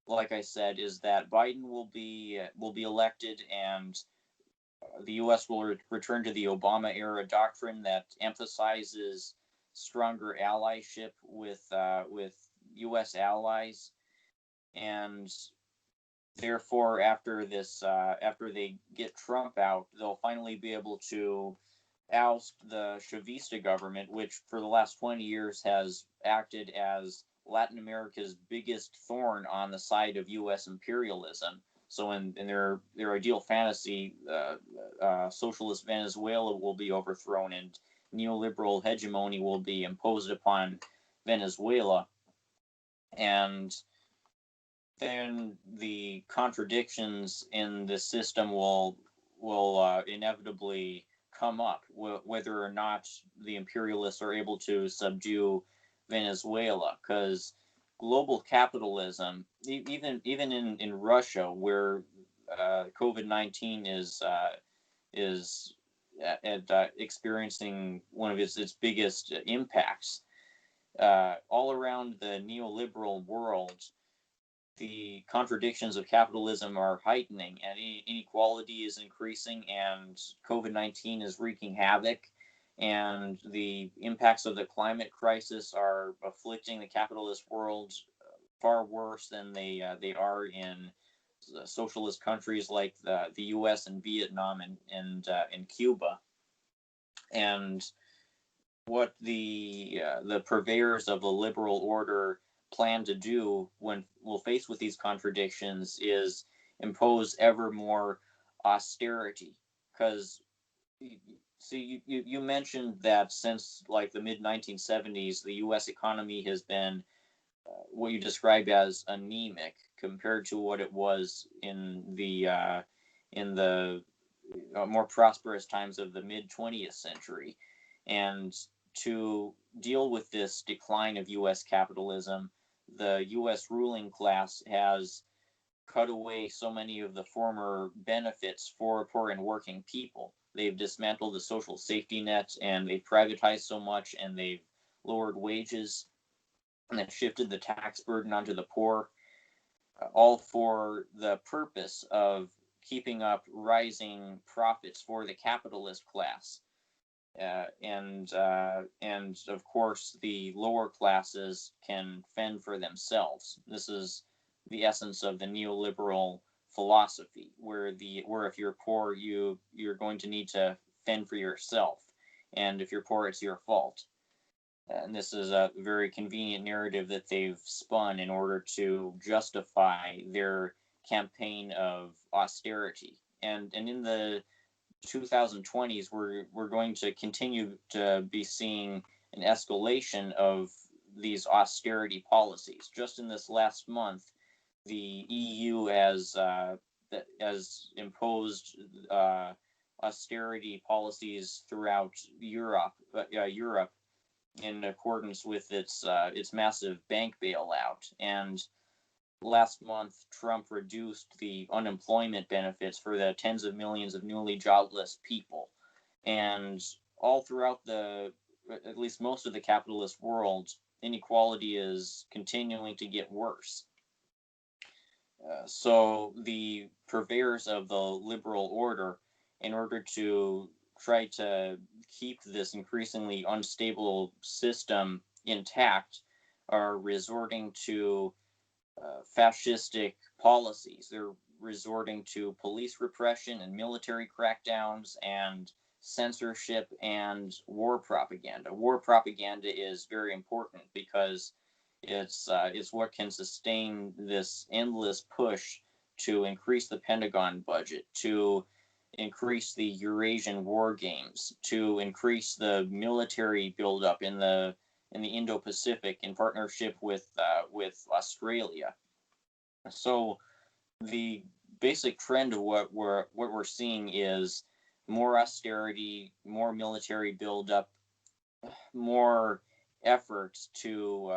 like I said, is that Biden will be elected, and the U.S. will return to the Obama-era doctrine that emphasizes stronger allyship with U.S. allies, and therefore, after they get Trump out, they'll finally be able to oust the Chavista government, which for the last 20 years has acted as Latin America's biggest thorn on the side of U.S. imperialism. So in their ideal fantasy, socialist Venezuela will be overthrown and neoliberal hegemony will be imposed upon Venezuela. And then the contradictions in the system will inevitably come up, whether or not the imperialists are able to subdue Venezuela, because global capitalism, even in Russia, where COVID-19 is experiencing one of its biggest impacts, all around the neoliberal world, the contradictions of capitalism are heightening, and inequality is increasing, and COVID-19 is wreaking havoc, and the impacts of the climate crisis are afflicting the capitalist world far worse than they are in socialist countries like the U.S. and Vietnam and Cuba. And what the purveyors of the liberal order plan to do when we'll face with these contradictions is impose ever more austerity. Because you mentioned that since like the mid 1970s, the U.S. economy has been what you describe as anemic compared to what it was in the more prosperous times of the mid 20th century. And to deal with this decline of U.S. capitalism, the U.S. ruling class has cut away so many of the former benefits for poor and working people. They've dismantled the social safety net, and they've privatized so much, and they've lowered wages, and they've shifted the tax burden onto the poor, all for the purpose of keeping up rising profits for the capitalist class. and of course the lower classes can fend for themselves. This is the essence of the neoliberal philosophy, where if you're poor, you're going to need to fend for yourself, and if you're poor, it's your fault. And this is a very convenient narrative that they've spun in order to justify their campaign of austerity. And in the 2020s, we're going to continue to be seeing an escalation of these austerity policies. Just in this last month, the EU has imposed austerity policies throughout Europe in accordance with its massive bank bailout. And last month, Trump reduced the unemployment benefits for the tens of millions of newly jobless people. And all throughout at least most of the capitalist world, inequality is continuing to get worse. So the purveyors of the liberal order, in order to try to keep this increasingly unstable system intact, are resorting to fascistic policies. They're resorting to police repression and military crackdowns and censorship and war propaganda. War propaganda is very important because it's what can sustain this endless push to increase the Pentagon budget, to increase the Eurasian war games, to increase the military buildup in the Indo-Pacific in partnership with Australia. So the basic trend of what we're seeing is more austerity, more military buildup, more efforts to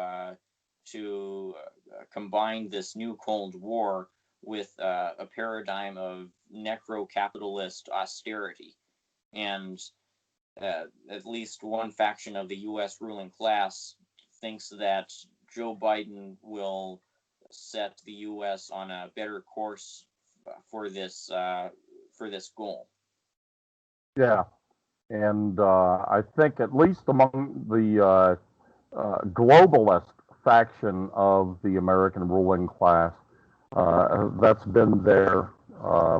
combine this new Cold War with a paradigm of necro-capitalist austerity. And at least one faction of the U.S. ruling class thinks that Joe Biden will set the U.S. on a better course for this goal. Yeah, and I think at least among the globalist faction of the American ruling class, that's been their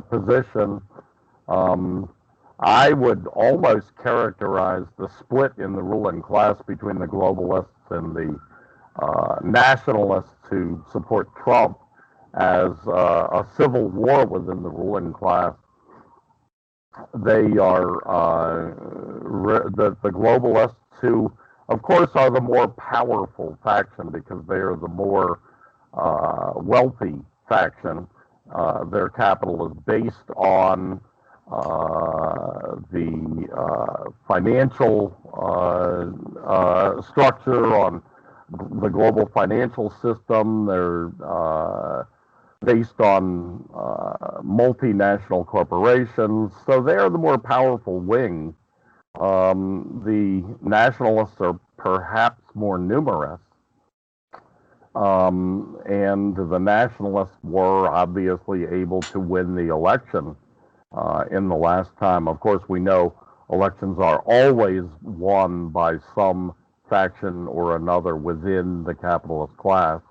position. I would almost characterize the split in the ruling class between the globalists and the nationalists who support Trump as a civil war within the ruling class. They are the globalists who, of course, are the more powerful faction because they are the more wealthy faction. Their capital is based on the financial structure, on the global financial system. They're based on multinational corporations. So they are the more powerful wing. The nationalists are perhaps more numerous. And the nationalists were obviously able to win the election in the last time. Of course, we know elections are always won by some faction or another within the capitalist class.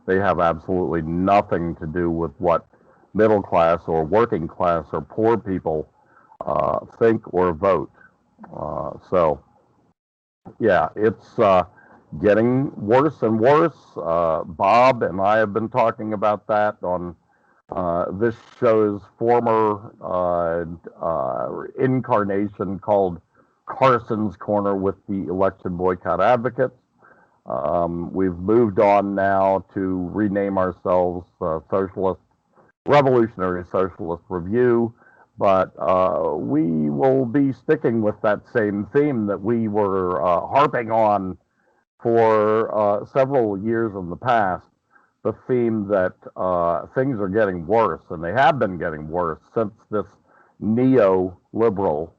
They have absolutely nothing to do with what middle class or working class or poor people think or vote. So, yeah, it's getting worse and worse. Bob and I have been talking about that on this show's former incarnation called Carson's Corner with the election boycott advocates. We've moved on now to rename ourselves Revolutionary Socialist Review, but we will be sticking with that same theme that we were harping on for several years in the past, the theme that things are getting worse, and they have been getting worse since this neoliberal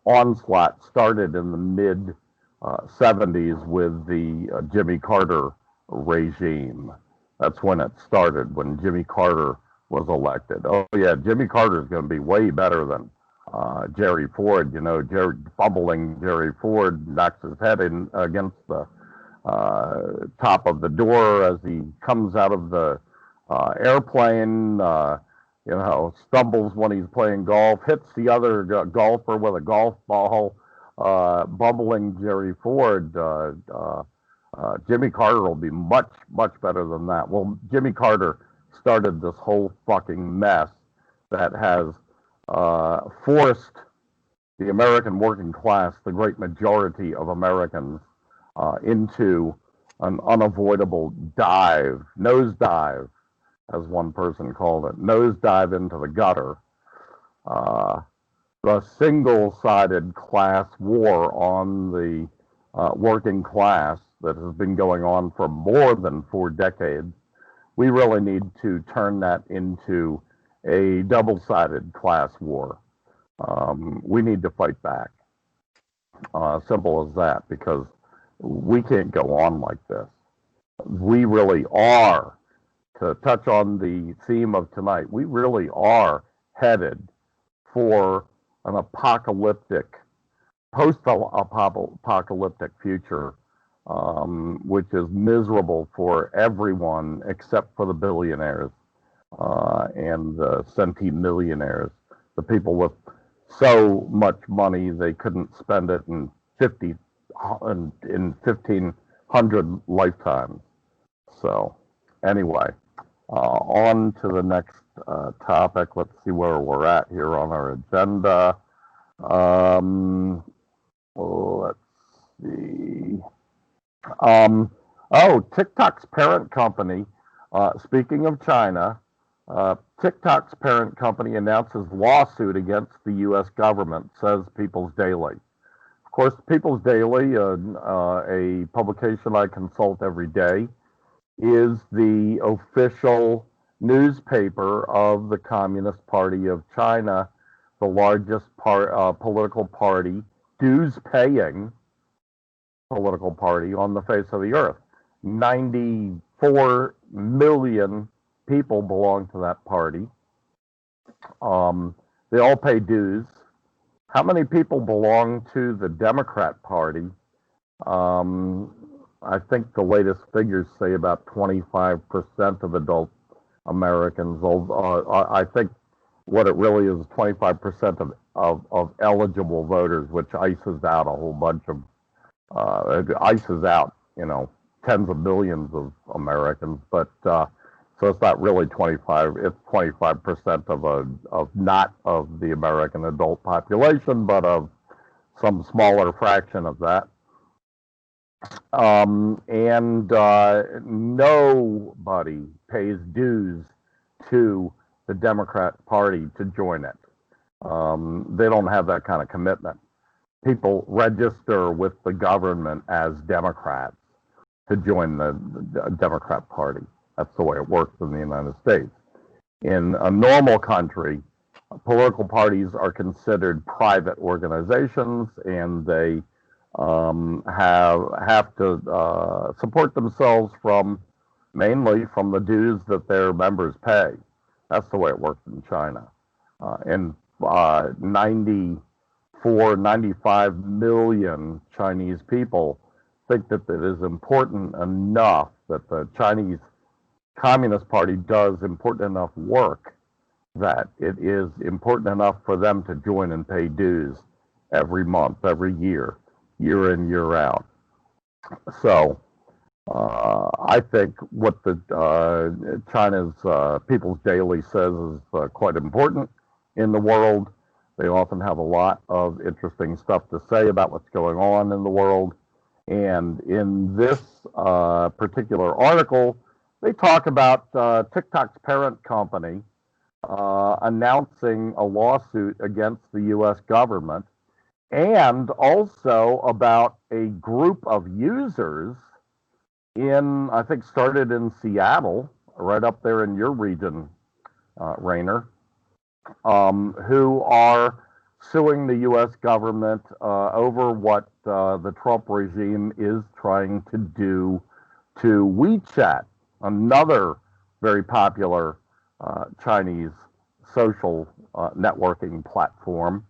onslaught started in the mid 70s with the Jimmy Carter regime. That's when it started, when Jimmy Carter was elected. Oh yeah, Jimmy Carter is going to be way better than Jerry Ford, bubbling Jerry Ford knocks his head in against the top of the door as he comes out of the airplane, stumbles when he's playing golf, hits the other golfer with a golf ball, bubbling Jerry Ford. Jimmy Carter will be much, much better than that. Well, Jimmy Carter started this whole fucking mess that has forced the American working class, the great majority of Americans, into an unavoidable nosedive, as one person called it, nosedive into the gutter. The single-sided class war on the working class that has been going on for more than 4 decades, we really need to turn that into a double-sided class war. We need to fight back. Simple as that, because we can't go on like this. We really are, to touch on the theme of tonight, we really are headed for an post-apocalyptic future, which is miserable for everyone except for the billionaires and the centimillionaires, the people with so much money they couldn't spend it in 1,500 lifetimes. So anyway, on to the next topic. Let's see where we're at here on our agenda. Let's see. TikTok's parent company, speaking of China, TikTok's parent company announces lawsuit against the U.S. government, says People's Daily. Of course, People's Daily, a publication I consult every day, is the official newspaper of the Communist Party of China, the largest political party, dues-paying political party on the face of the earth. 94 million people belong to that party. They all pay dues. How many people belong to the Democrat Party? I think the latest figures say about 25% of adult Americans. I think what it really is 25% of eligible voters, which ices out a whole bunch of, ices out, tens of millions of Americans. But so it's not really 25. It's 25% of not of the American adult population, but of some smaller fraction of that. Nobody pays dues to the Democrat Party to join it. They don't have that kind of commitment. People register with the government as Democrats to join the Democrat Party. That's the way it works in the United States. In a normal country, political parties are considered private organizations, and they have to support themselves mainly from the dues that their members pay. That's the way it works in China. And 95 million Chinese people think that it is important enough, that the Chinese Communist Party does important enough work, that it is important enough for them to join and pay dues every month, every year, year in, year out. So I think what the China's People's Daily says is quite important in the world. They often have a lot of interesting stuff to say about what's going on in the world. And in this particular article, they talk about TikTok's parent company announcing a lawsuit against the U.S. government, and also about a group of users I think started in Seattle, right up there in your region, Rainer, who are suing the U.S. government over what the Trump regime is trying to do to WeChat, another very popular Chinese social networking platform.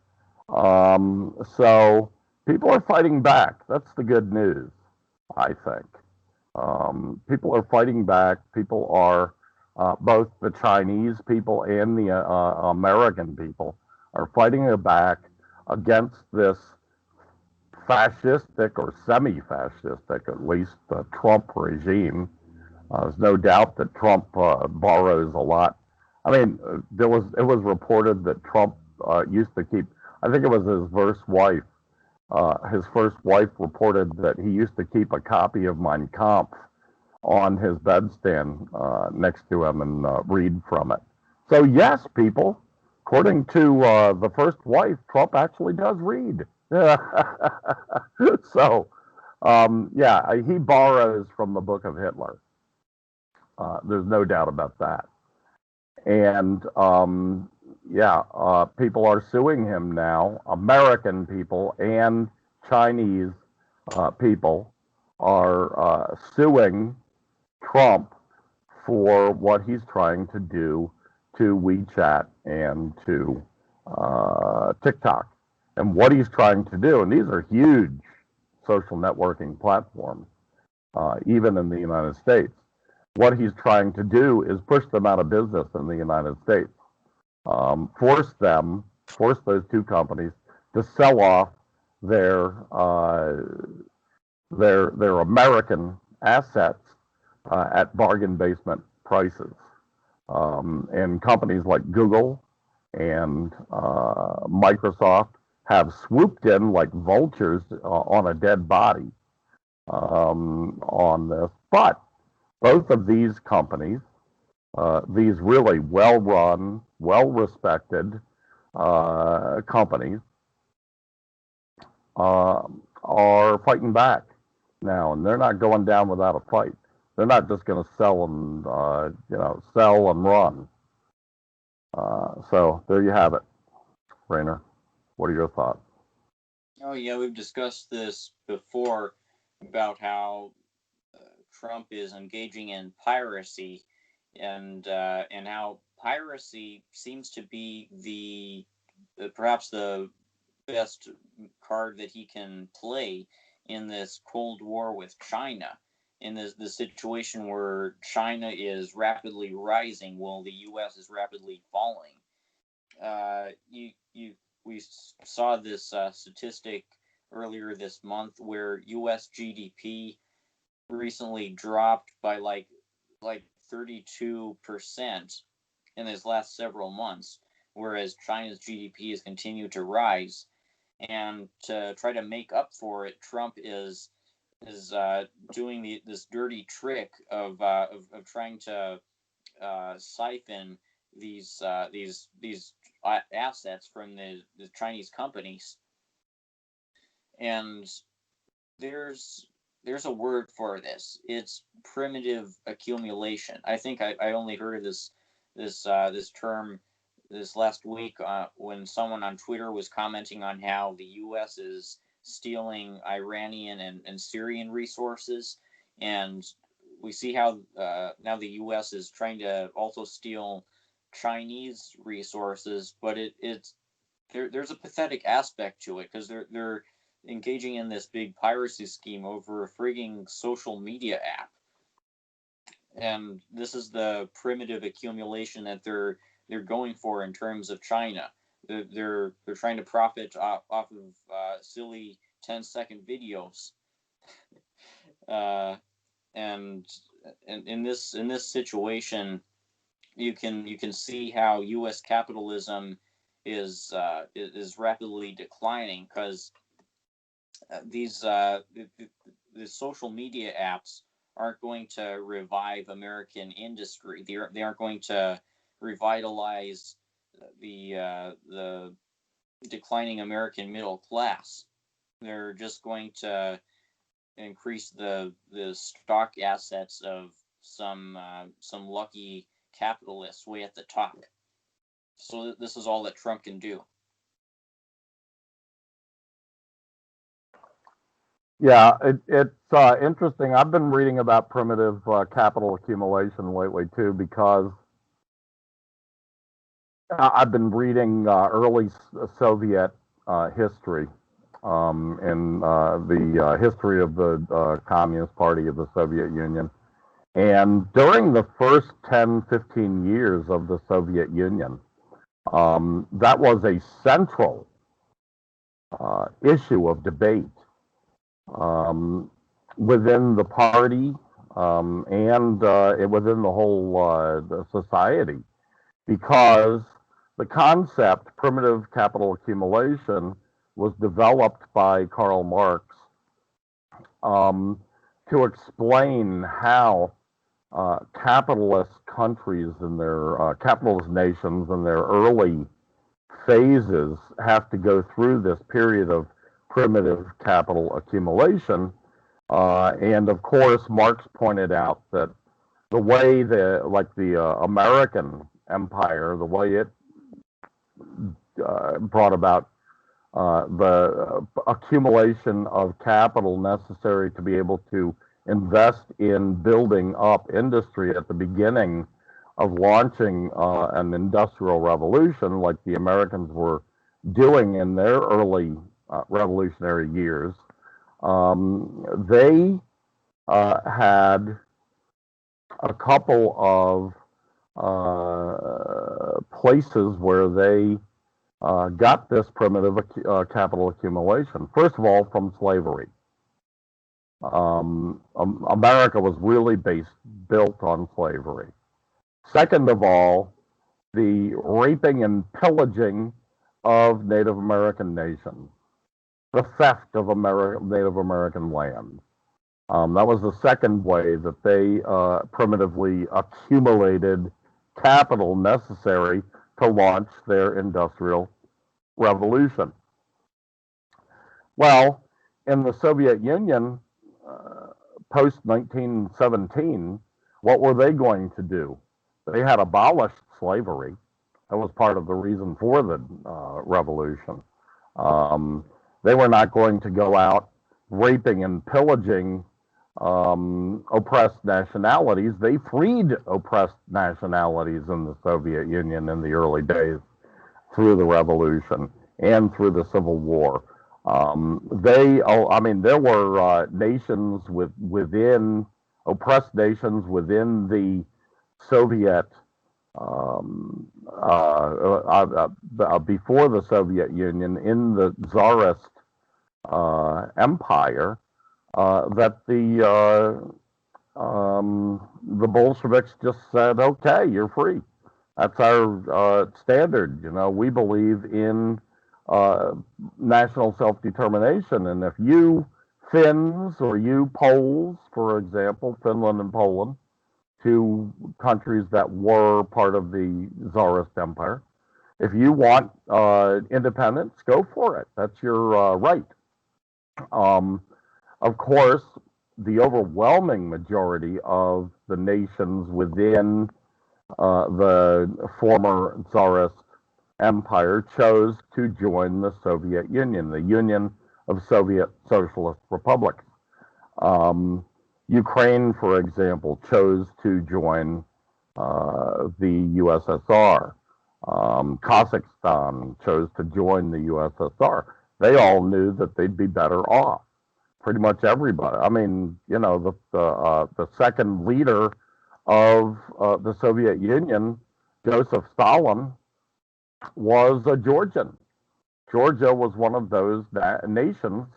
So people are fighting back. That's the good news, I think. People are fighting back. People are, both the Chinese people and the American people are fighting back against this fascistic or semi-fascistic, at least, Trump regime. There's no doubt that Trump borrows a lot. I mean, it was reported that Trump used to keep. I think it was his first wife. His first wife reported that he used to keep a copy of Mein Kampf on his bedstand next to him and read from it. So yes, people, according to the first wife, Trump actually does read. So yeah, he borrows from the book of Hitler. There's no doubt about that. And yeah, people are suing him now. American people and Chinese people are suing Trump for what he's trying to do to WeChat and to TikTok, and what he's trying to do. And these are huge social networking platforms, even in the United States. What he's trying to do is push them out of business in the United States, force those two companies to sell off their their American assets at bargain basement prices. And companies like Google and Microsoft have swooped in like vultures on a dead body on this. But both of these companies, these really well-run, well-respected companies, are fighting back now, and they're not going down without a fight. They're not just going to sell and sell and run. So there you have it, Rainer. What are your thoughts? Oh yeah, we've discussed this before about how Trump is engaging in piracy, and how piracy seems to be perhaps the best card that he can play in this Cold War with China. In this situation where China is rapidly rising while the U.S. is rapidly falling. We saw this statistic earlier this month where U.S. GDP recently dropped by like 32% in these last several months, whereas China's GDP has continued to rise. And to try to make up for it, Trump is doing this dirty trick of trying to siphon these assets from the Chinese companies. And there's a word for this. It's primitive accumulation. I think I only heard of this term this last week when someone on Twitter was commenting on how the U.S. is stealing Iranian and Syrian resources, and we see how now the U.S. is trying to also steal Chinese resources, but there's a pathetic aspect to it because they're engaging in this big piracy scheme over a frigging social media app, and this is the primitive accumulation that they're going for in terms of China. They're trying to profit off of silly 10-second videos, and in this situation, you can see how U.S. capitalism is rapidly declining because these the social media apps aren't going to revive American industry. They aren't going to revitalize the declining American middle class. They're just going to increase the stock assets of some lucky capitalists way at the top. So this is all that Trump can do. Yeah, it's interesting. I've been reading about primitive capital accumulation lately too, because I've been reading early Soviet history in the history of the Communist Party of the Soviet Union. And during the first 10, 15 years of the Soviet Union, that was a central issue of debate within the party and within the whole society, because the concept primitive capital accumulation was developed by Karl Marx to explain how capitalist countries and their capitalist nations in their early phases have to go through this period of primitive capital accumulation. And of course, Marx pointed out that the way the American empire, the way it brought about the accumulation of capital necessary to be able to invest in building up industry at the beginning of launching an industrial revolution like the Americans were doing in their early revolutionary years. They had a couple of places where they got this primitive capital accumulation. First of all, from slavery. America was really built on slavery. Second of all, the raping and pillaging of Native American nations, the theft of Native American land. That was the second way that they primitively accumulated capital necessary to launch their industrial revolution. Well, in the Soviet Union, post-1917, what were they going to do? They had abolished slavery. That was part of the reason for the revolution. They were not going to go out raping and pillaging oppressed nationalities. They freed oppressed nationalities in the Soviet Union in the early days through the revolution and through the Civil War. There were nations within oppressed nations within the Soviet before the Soviet Union in the Tsarist empire that the Bolsheviks just said, "Okay, you're free. That's our standard. You know, we believe in national self-determination, and if you Finns or you Poles, for example, Finland and Poland, two countries that were part of the Tsarist empire, if you want independence, go for it. That's your right." Of course, the overwhelming majority of the nations within the former Tsarist empire chose to join the Soviet Union, the Union of Soviet Socialist Republics. Ukraine, for example, chose to join the USSR. Kazakhstan chose to join the USSR. They all knew that they'd be better off. Pretty much everybody. I mean, you know, the second leader of the Soviet Union, Joseph Stalin, was a Georgian. Georgia was one of those nations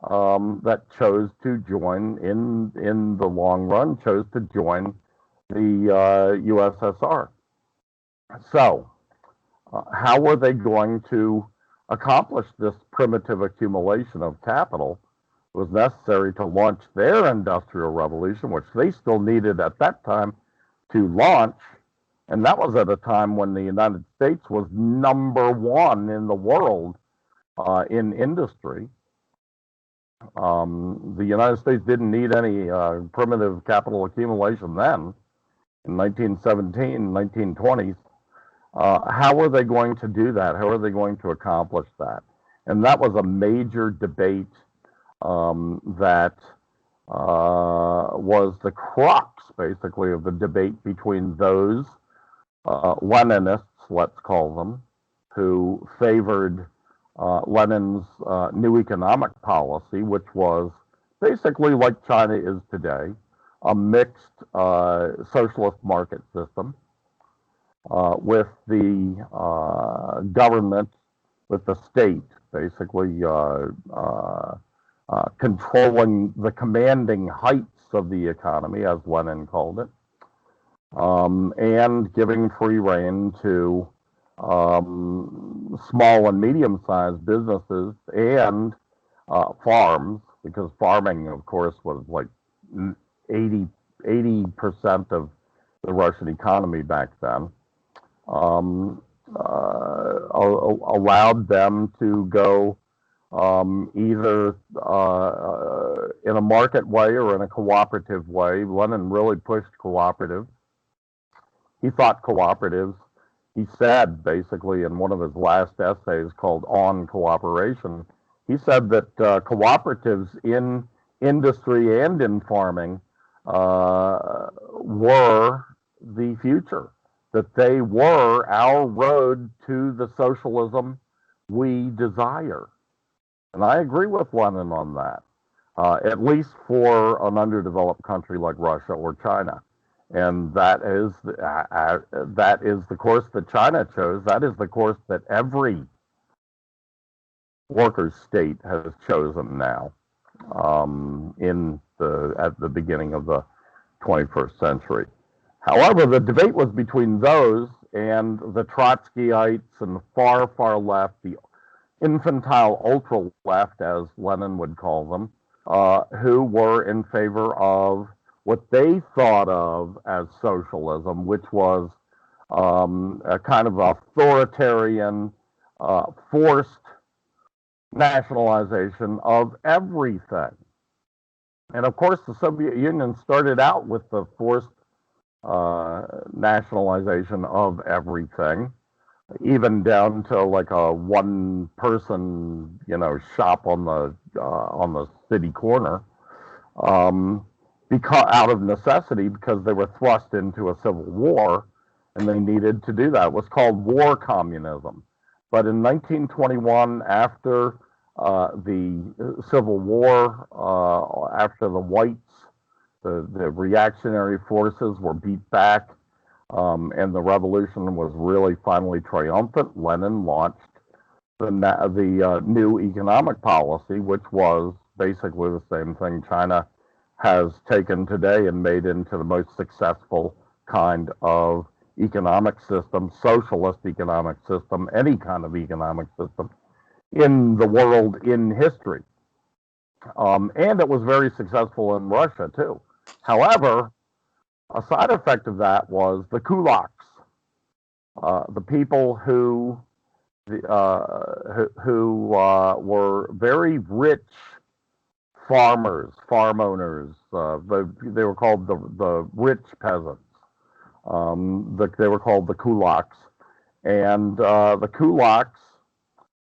that chose to join in the long run, chose to join the USSR. So, how were they going to accomplish this primitive accumulation of capital? It was necessary to launch their industrial revolution, which they still needed at that time to launch. And that was at a time when the United States was #1 in the world in industry. The United States didn't need any primitive capital accumulation then, in 1917, 1920s. How were they going to do that? How are they going to accomplish that? And that was a major debate that was the crux, basically, of the debate between those Leninists, let's call them, who favored Lenin's new economic policy, which was basically like China is today, a mixed socialist market system with the government, with the state, basically controlling the commanding heights of the economy, as Lenin called it, and giving free rein to small and medium-sized businesses and farms, because farming, of course, was like 80% of the Russian economy back then, allowed them to go either in a market way or in a cooperative way. Lenin really pushed cooperative. He thought cooperatives, he said basically in one of his last essays called On Cooperation, he said that cooperatives in industry and in farming were the future, that they were our road to the socialism we desire. And I agree with Lenin on that, at least for an underdeveloped country like Russia or China. And that is the course that China chose. That is the course that every workers' state has chosen now at the beginning of the 21st century. However, the debate was between those and the Trotskyites and the far, far left, the infantile ultra-left, as Lenin would call them, who were in favor of what they thought of as socialism, which was a kind of authoritarian, forced nationalization of everything. And of course, the Soviet Union started out with the forced nationalization of everything, even down to like a one-person, shop on the city corner, because out of necessity, because they were thrust into a civil war, and they needed to do that. It was called war communism. But in 1921, after the Civil War, after the whites, the reactionary forces were beat back, and the revolution was really finally triumphant, Lenin launched the new economic policy, which was basically the same thing China has taken today and made into the most successful kind of economic system, socialist economic system, any kind of economic system in the world in history. And it was very successful in Russia too. However, a side effect of that was the kulaks, the people who were very rich farmers, farm owners. They were called the rich peasants. They were called the kulaks, and the kulaks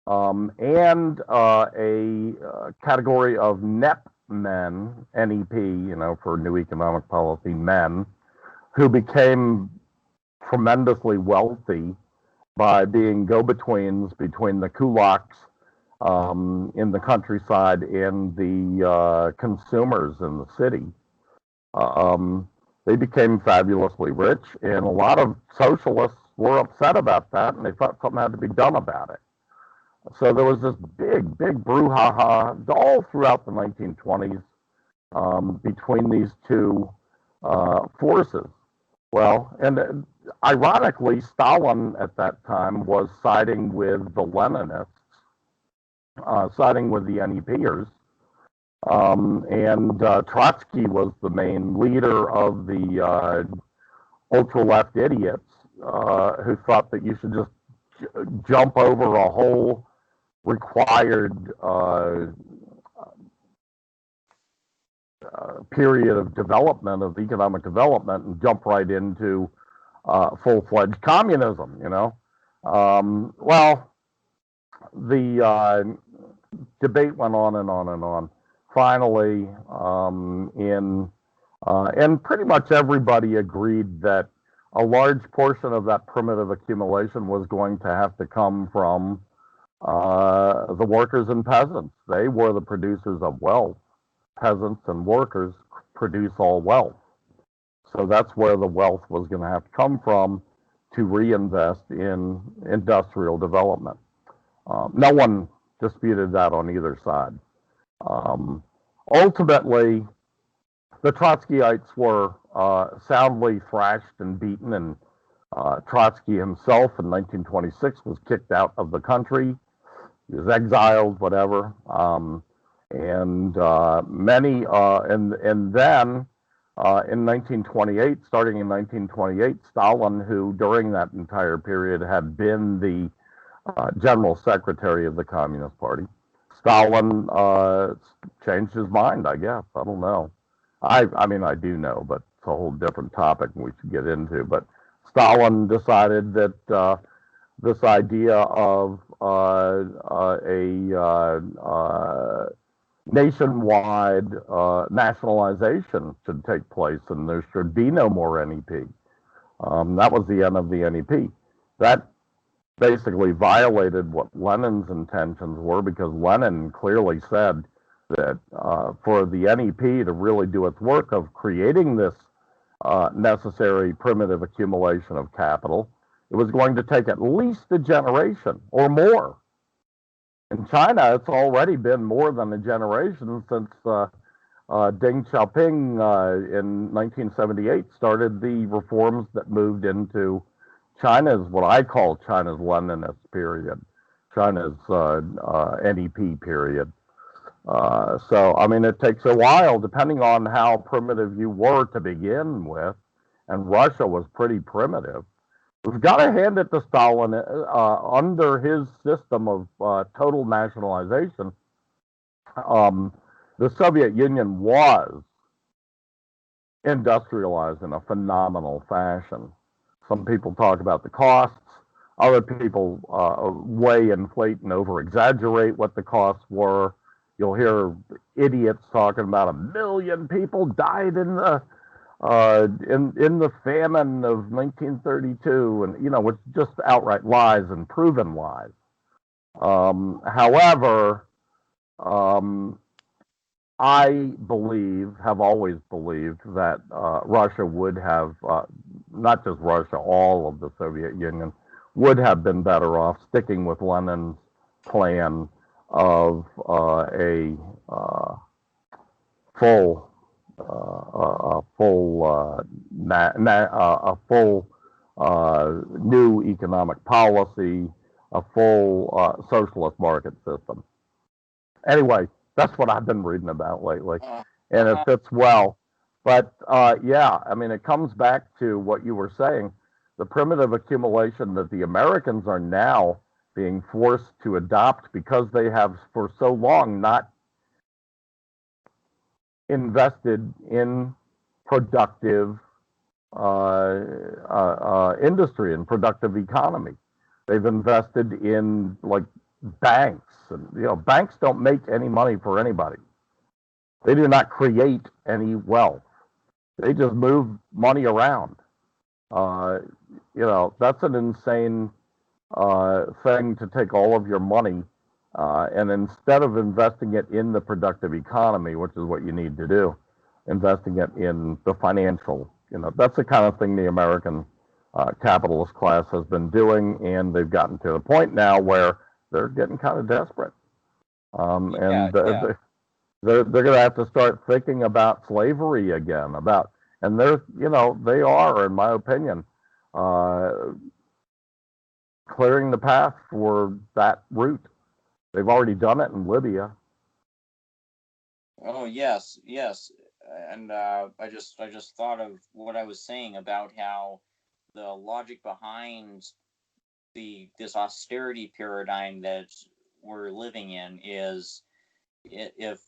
and a category of NEP men, NEP, for New Economic Policy men, who became tremendously wealthy by being go-betweens between the kulaks in the countryside and the consumers in the city. They became fabulously rich, and a lot of socialists were upset about that, and they thought something had to be done about it. So there was this big, big brouhaha all throughout the 1920s between these two forces. Well, and ironically, Stalin at that time was siding with the Leninists, siding with the NEPers, and Trotsky was the main leader of the ultra-left idiots who thought that you should just jump over a whole required period of development, of economic development, and jump right into full-fledged communism, well, the debate went on and on and on. Finally, and pretty much everybody agreed that a large portion of that primitive accumulation was going to have to come from the workers and peasants. They were the producers of wealth. Peasants and workers produce all wealth. So that's where the wealth was going to have to come from to reinvest in industrial development. No one disputed that on either side. Ultimately, the Trotskyites were soundly thrashed and beaten, and Trotsky himself in 1926 was kicked out of the country. He was exiled, whatever. And then in 1928, starting in 1928, Stalin, who during that entire period had been the general secretary of the Communist Party, Stalin changed his mind, I guess. I don't know. I mean, I do know, but it's a whole different topic we should get into. But Stalin decided that this idea of a nationwide nationalization should take place, and there should be no more NEP. That was the end of the NEP. That basically violated what Lenin's intentions were, because Lenin clearly said that for the NEP to really do its work of creating this necessary primitive accumulation of capital, it was going to take at least a generation or more. In China, it's already been more than a generation since Deng Xiaoping in 1978 started the reforms that moved into China's, what I call China's Leninist period, China's NEP period. So, I mean, it takes a while, depending on how primitive you were to begin with, and Russia was pretty primitive. We've got to hand it to Stalin. Under his system of total nationalization, the Soviet Union was industrialized in a phenomenal fashion. Some people talk about the costs. Other people way inflate and over-exaggerate what the costs were. You'll hear idiots talking about 1 million people died in the famine of 1932, and it's just outright lies and proven lies. However, I have always believed that Russia would have, not just Russia, all of the Soviet Union would have been better off sticking with Lenin's plan of a full new economic policy, a full socialist market system. Anyway, that's what I've been reading about lately, and it fits well. But yeah, I mean, it comes back to what you were saying, the primitive accumulation that the Americans are now being forced to adopt because they have for so long not invested in productive industry and productive economy. They've invested in like banks, and banks don't make any money for anybody. They do not create any wealth. They just move money around. That's an insane thing to take all of your money and instead of investing it in the productive economy, which is what you need to do, investing it in the financial, that's the kind of thing the American capitalist class has been doing, and they've gotten to the point now where they're getting kind of desperate. They're going to have to start thinking about slavery again, and they are, in my opinion, clearing the path for that route. They've already done it in Libya. Oh yes, and I just thought of what I was saying about how the logic behind this austerity paradigm that we're living in is, if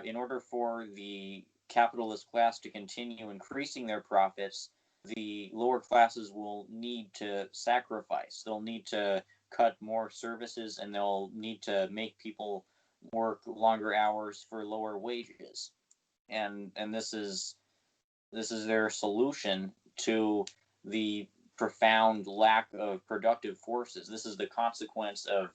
in order for the capitalist class to continue increasing their profits, the lower classes will need to sacrifice. They'll need to cut more services, and they'll need to make people work longer hours for lower wages. And this is their solution to the profound lack of productive forces. This is the consequence of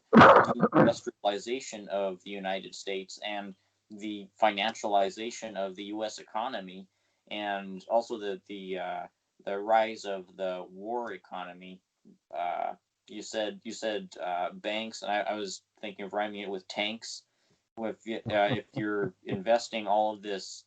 industrialization of the United States and the financialization of the U.S. economy, and also the rise of the war economy. You said banks, and I was thinking of rhyming it with tanks. If you're investing all of this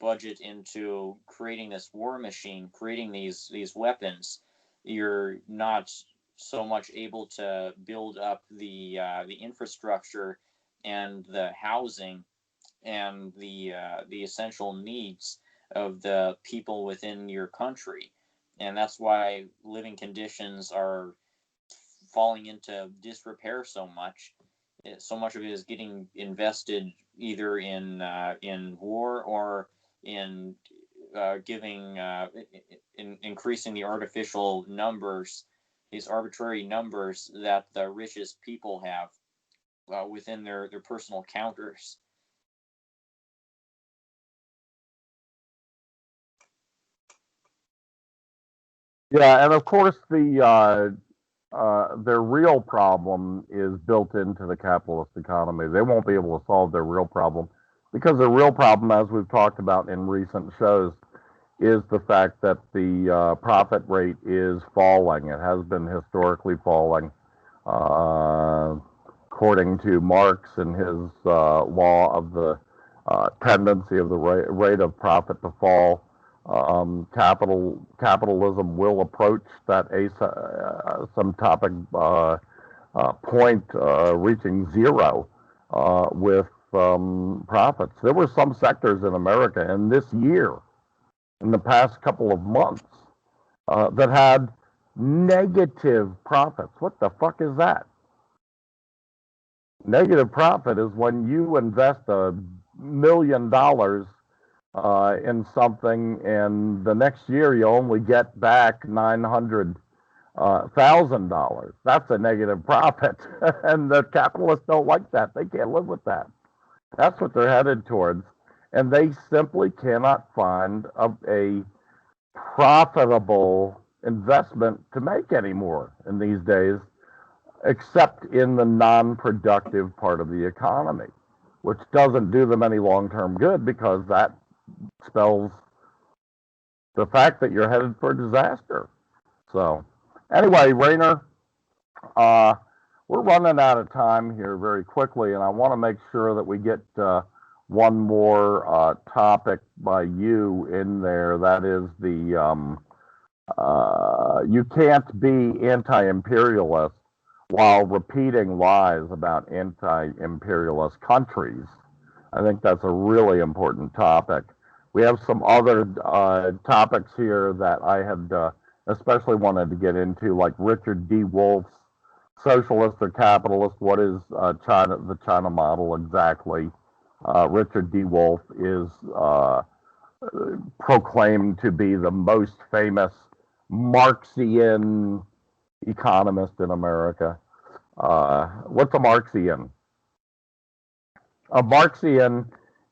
budget into creating this war machine, creating these weapons, you're not so much able to build up the infrastructure and the housing and the essential needs of the people within your country. And that's why living conditions are falling into disrepair so much. So much of it is getting invested either in war or in increasing the artificial numbers, these arbitrary numbers that the richest people have within their personal counters. Yeah, and of course their real problem is built into the capitalist economy. They won't be able to solve their real problem because their real problem, as we've talked about in recent shows, is the fact that the profit rate is falling. It has been historically falling, according to Marx and his law of the tendency of the rate of profit to fall. Capitalism will approach that asymptotic point, reaching zero with profits. There were some sectors in America in this year, in the past couple of months, that had negative profits. What the fuck is that? Negative profit is when you invest $1 million in something, and the next year you only get back $900,000. That's a negative profit, and the capitalists don't like that. They can't live with that. That's what they're headed towards, and they simply cannot find a profitable investment to make anymore in these days, except in the non-productive part of the economy, which doesn't do them any long-term good because that spells the fact that you're headed for disaster. So, anyway, Rainer, we're running out of time here very quickly, and I want to make sure that we get one more topic by you in there. That is you can't be anti-imperialist while repeating lies about anti-imperialist countries. I think that's a really important topic. We have some other topics here that I had especially wanted to get into, like Richard D. Wolff's Socialist or Capitalist, what is the China model exactly? Richard D. Wolff is proclaimed to be the most famous Marxian economist in America. What's a Marxian? A Marxian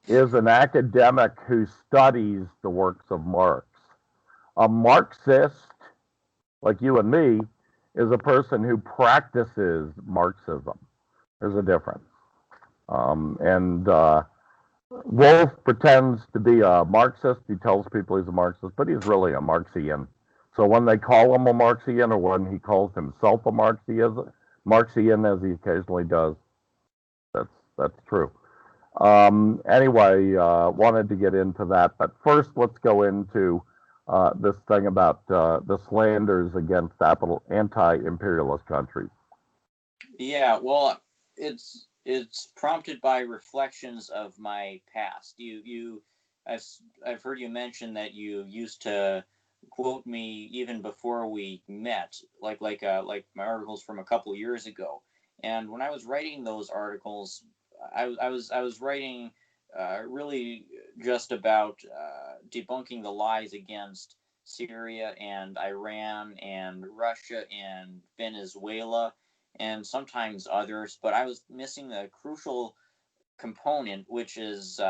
is an academic who studies the works of Marx. A Marxist, like you and me, is a person who practices Marxism. There's a difference. And Wolff pretends to be a Marxist. He tells people he's a Marxist, but he's really a Marxian. So when they call him a Marxian, or when he calls himself a Marxian, as he occasionally does, that's true. Anyway, wanted to get into that, but first let's go into this thing about the slanders against anti-imperialist countries. Yeah, well, it's prompted by reflections of my past. I've heard you mention that you used to quote me even before we met, like my articles from a couple of years ago. And when I was writing those articles, I was writing really just about debunking the lies against Syria and Iran and Russia and Venezuela and sometimes others, but I was missing the crucial component, which is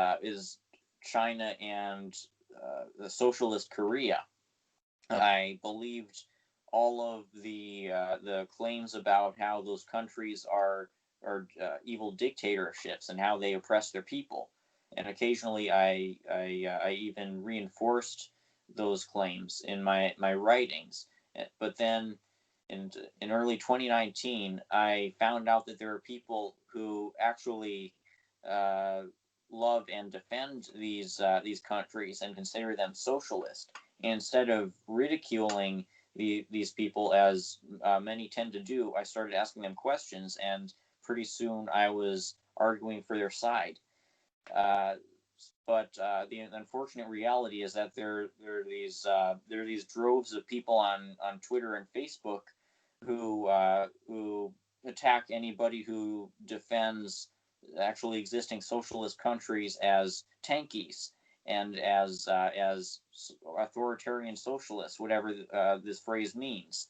China and the socialist Korea. I believed all of the claims about how those countries are evil dictatorships and how they oppress their people. And occasionally, I even reinforced those claims in my writings. But then, in in early 2019, I found out that there are people who actually uh, love and defend these countries and consider them socialist. And instead of ridiculing these people, as many tend to do, I started asking them questions, and pretty soon I was arguing for their side. Uh, but the unfortunate reality is that there are these droves of people on Twitter and Facebook who attack anybody who defends actually existing socialist countries as tankies and as authoritarian socialists, whatever this phrase means.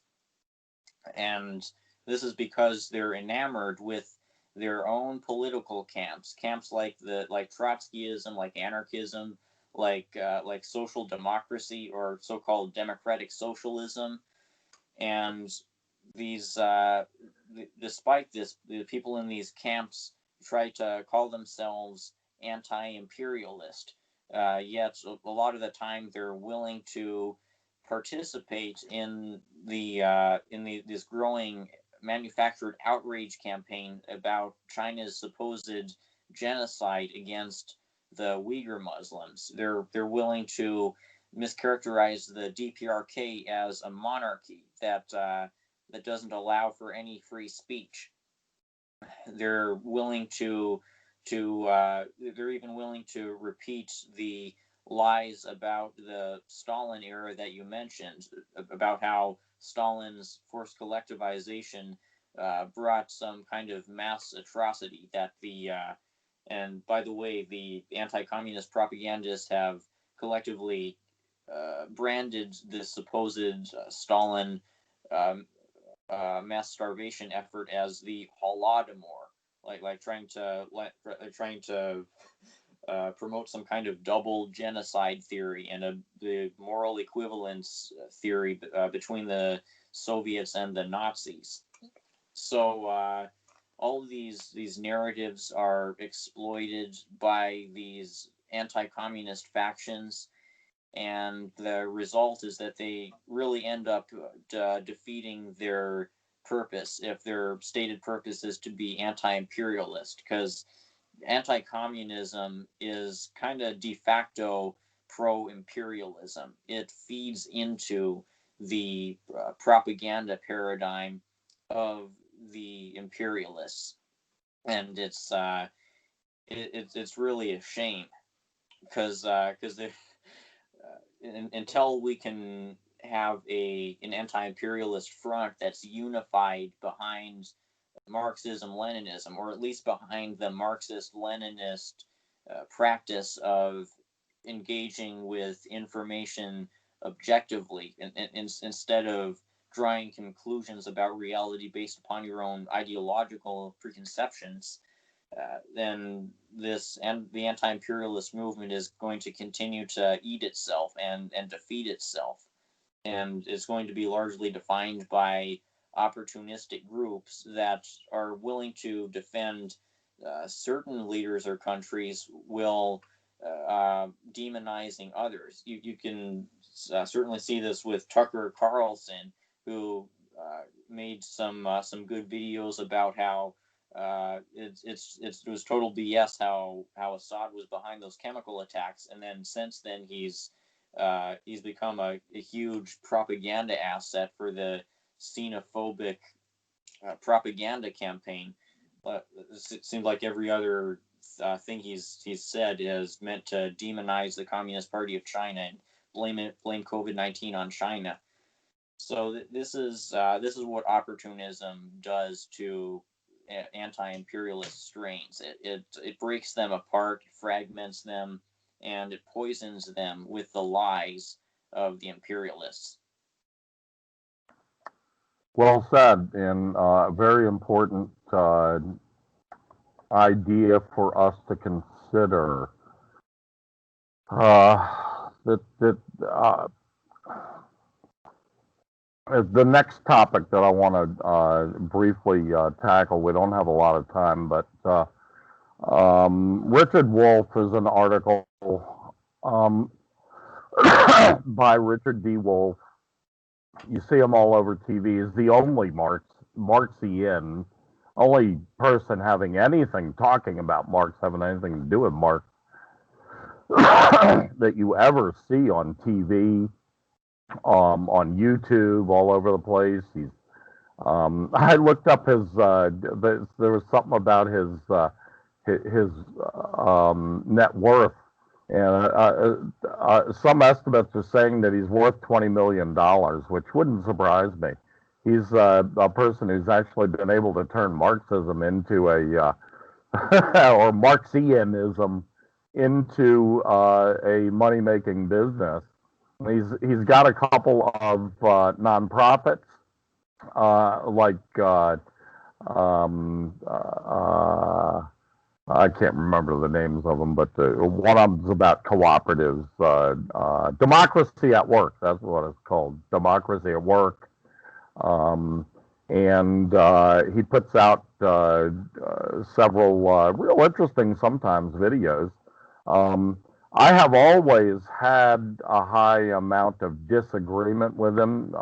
And this is because they're enamored with their own political camps like Trotskyism, like anarchism, like social democracy or so-called democratic socialism. And these despite this, the people in these camps try to call themselves anti-imperialist, yet a lot of the time they're willing to participate in this growing manufactured outrage campaign about China's supposed genocide against the Uyghur Muslims. They're willing to mischaracterize the DPRK as a monarchy that doesn't allow for any free speech. They're willing they're even willing to repeat the lies about the Stalin era that you mentioned, about how Stalin's forced collectivization brought some kind of mass atrocity that the and by the way, the anti-communist propagandists have collectively branded this supposed Stalin um, mass starvation effort as the Holodomor, like trying to promote some kind of double genocide theory and the moral equivalence theory between the Soviets and the Nazis. So all of these narratives are exploited by these anti-communist factions, and the result is that they really end up defeating their purpose if their stated purpose is to be anti-imperialist, because anti-communism is kind of de facto pro-imperialism. It feeds into the propaganda paradigm of the imperialists, and it's really a shame because until we can have an anti-imperialist front that's unified behind Marxism Leninism, or at least behind the Marxist Leninist practice of engaging with information objectively, instead of drawing conclusions about reality based upon your own ideological preconceptions, then this and the anti-imperialist movement is going to continue to eat itself and defeat itself, and it's going to be largely defined by opportunistic groups that are willing to defend certain leaders or countries while demonizing others. You can certainly see this with Tucker Carlson, who made some good videos about how it was total BS how Assad was behind those chemical attacks, and then since then he's become a huge propaganda asset for the xenophobic propaganda campaign. It seems like every other thing he's said is meant to demonize the Communist Party of China and blame COVID-19 on China. So this is what opportunism does to anti-imperialist strains. It breaks them apart, fragments them, and it poisons them with the lies of the imperialists. Well said, and a very important idea for us to consider. That the next topic that I want to briefly tackle. We don't have a lot of time, but Richard Wolff is an article um, by Richard D. Wolff. You see him all over TV. He's the only Marxian, only person having anything talking about Marx, having anything to do with Marx that you ever see on TV, on YouTube, all over the place. I looked up his. There was something about his net worth, and some estimates are saying that he's worth $20 million, which wouldn't surprise me. He's a person who's actually been able to turn Marxism into or Marxianism into a money-making business. He's got a couple of nonprofits like um, uh, I can't remember the names of them, but one of them's about cooperatives. Democracy at Work, that's what it's called. Democracy at Work. Um, and he puts out several real interesting, sometimes, videos. Um, I have always had a high amount of disagreement with him,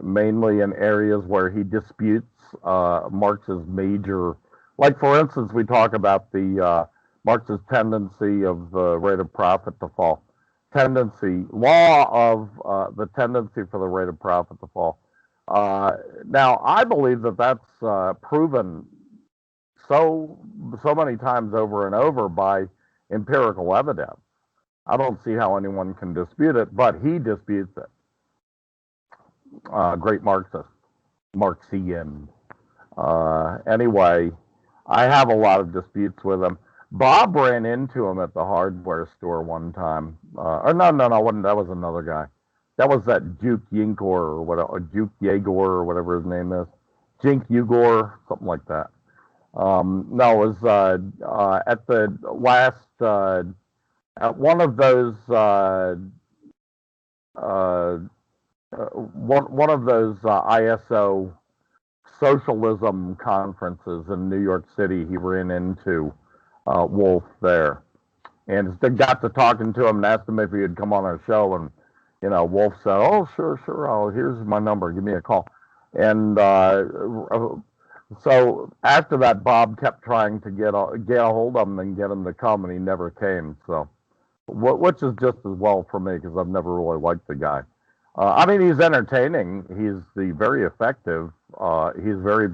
mainly in areas where he disputes Marx's major, like for instance, we talk about the Marx's tendency of the rate of profit to fall, law of the tendency for the rate of profit to fall. Now, I believe that that's proven so many times over and over by empirical evidence. I don't see how anyone can dispute it, but he disputes it. Great Marxist, Marxian. Anyway, I have a lot of disputes with him. Bob ran into him at the hardware store one time. Or no, wasn't, that was another guy. That was that Duke Yinkor or whatever, Duke Yegor or whatever his name is. Jink Ugor, something like that. No, it was at the last, at one of those, one of those ISO socialism conferences in New York City. He ran into Wolff there, and got to talking to him and asked him if he would come on our show. And Wolff said, "Oh, sure. Oh, here's my number. Give me a call." And so after that, Bob kept trying to get a hold of him and get him to come, and he never came. So, which is just as well for me because I've never really liked the guy. I mean, he's entertaining. He's very effective. He's very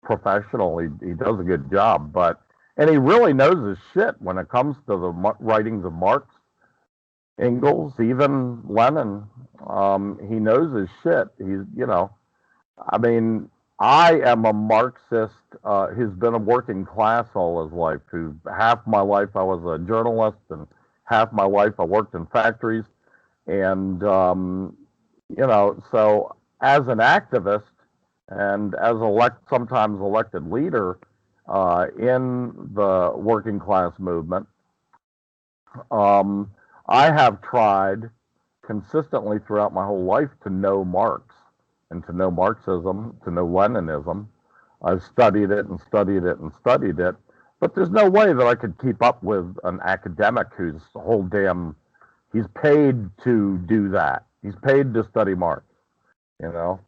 professional. He does a good job, and he really knows his shit when it comes to the writings of Marx, Engels, even Lenin. He knows his shit. I mean, I am a Marxist who's been a working class all his life. Who half my life I was a journalist, and half my life I worked in factories. And, so as an activist and as sometimes elected leader in the working class movement, I have tried consistently throughout my whole life to know Marx and to know Marxism, to know Leninism. I've studied it and studied it and studied it, but there's no way that I could keep up with an academic whose whole damn he's paid to do that. He's paid to study Marx, So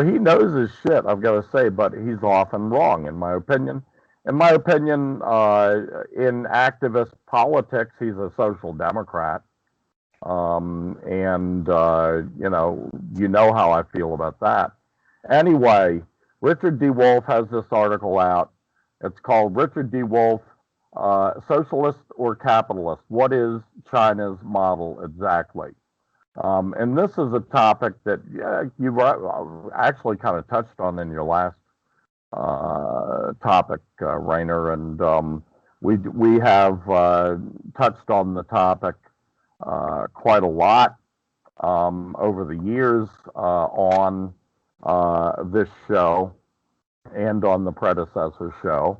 he knows his shit, I've got to say, but he's often wrong, in my opinion. In my opinion, in activist politics, he's a social democrat. And how I feel about that. Anyway, Richard D. Wolff has this article out. It's called Richard D. Wolff, Socialist or Capitalist? What is China's model exactly? And this is a topic that you actually kind of touched on in your last topic, Rainer, and we have touched on the topic quite a lot over the years on this show and on the predecessor show.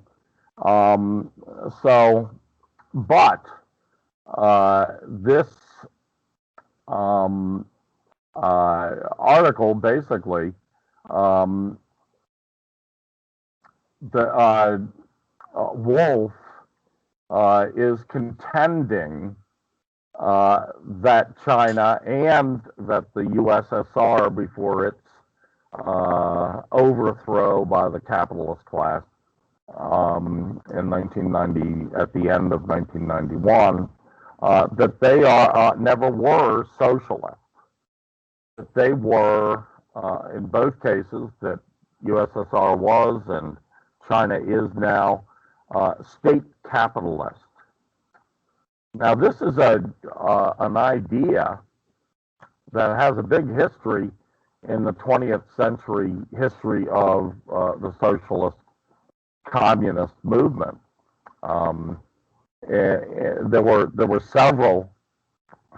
But this article, basically, um, Wolf is contending that China and that the USSR, before its overthrow by the capitalist class in 1990, at the end of 1991, that they never were socialist. That they were, in both cases, that USSR was and China is now state capitalist. Now, this is an idea that has a big history in the 20th century history of the socialist communist movement. There were several.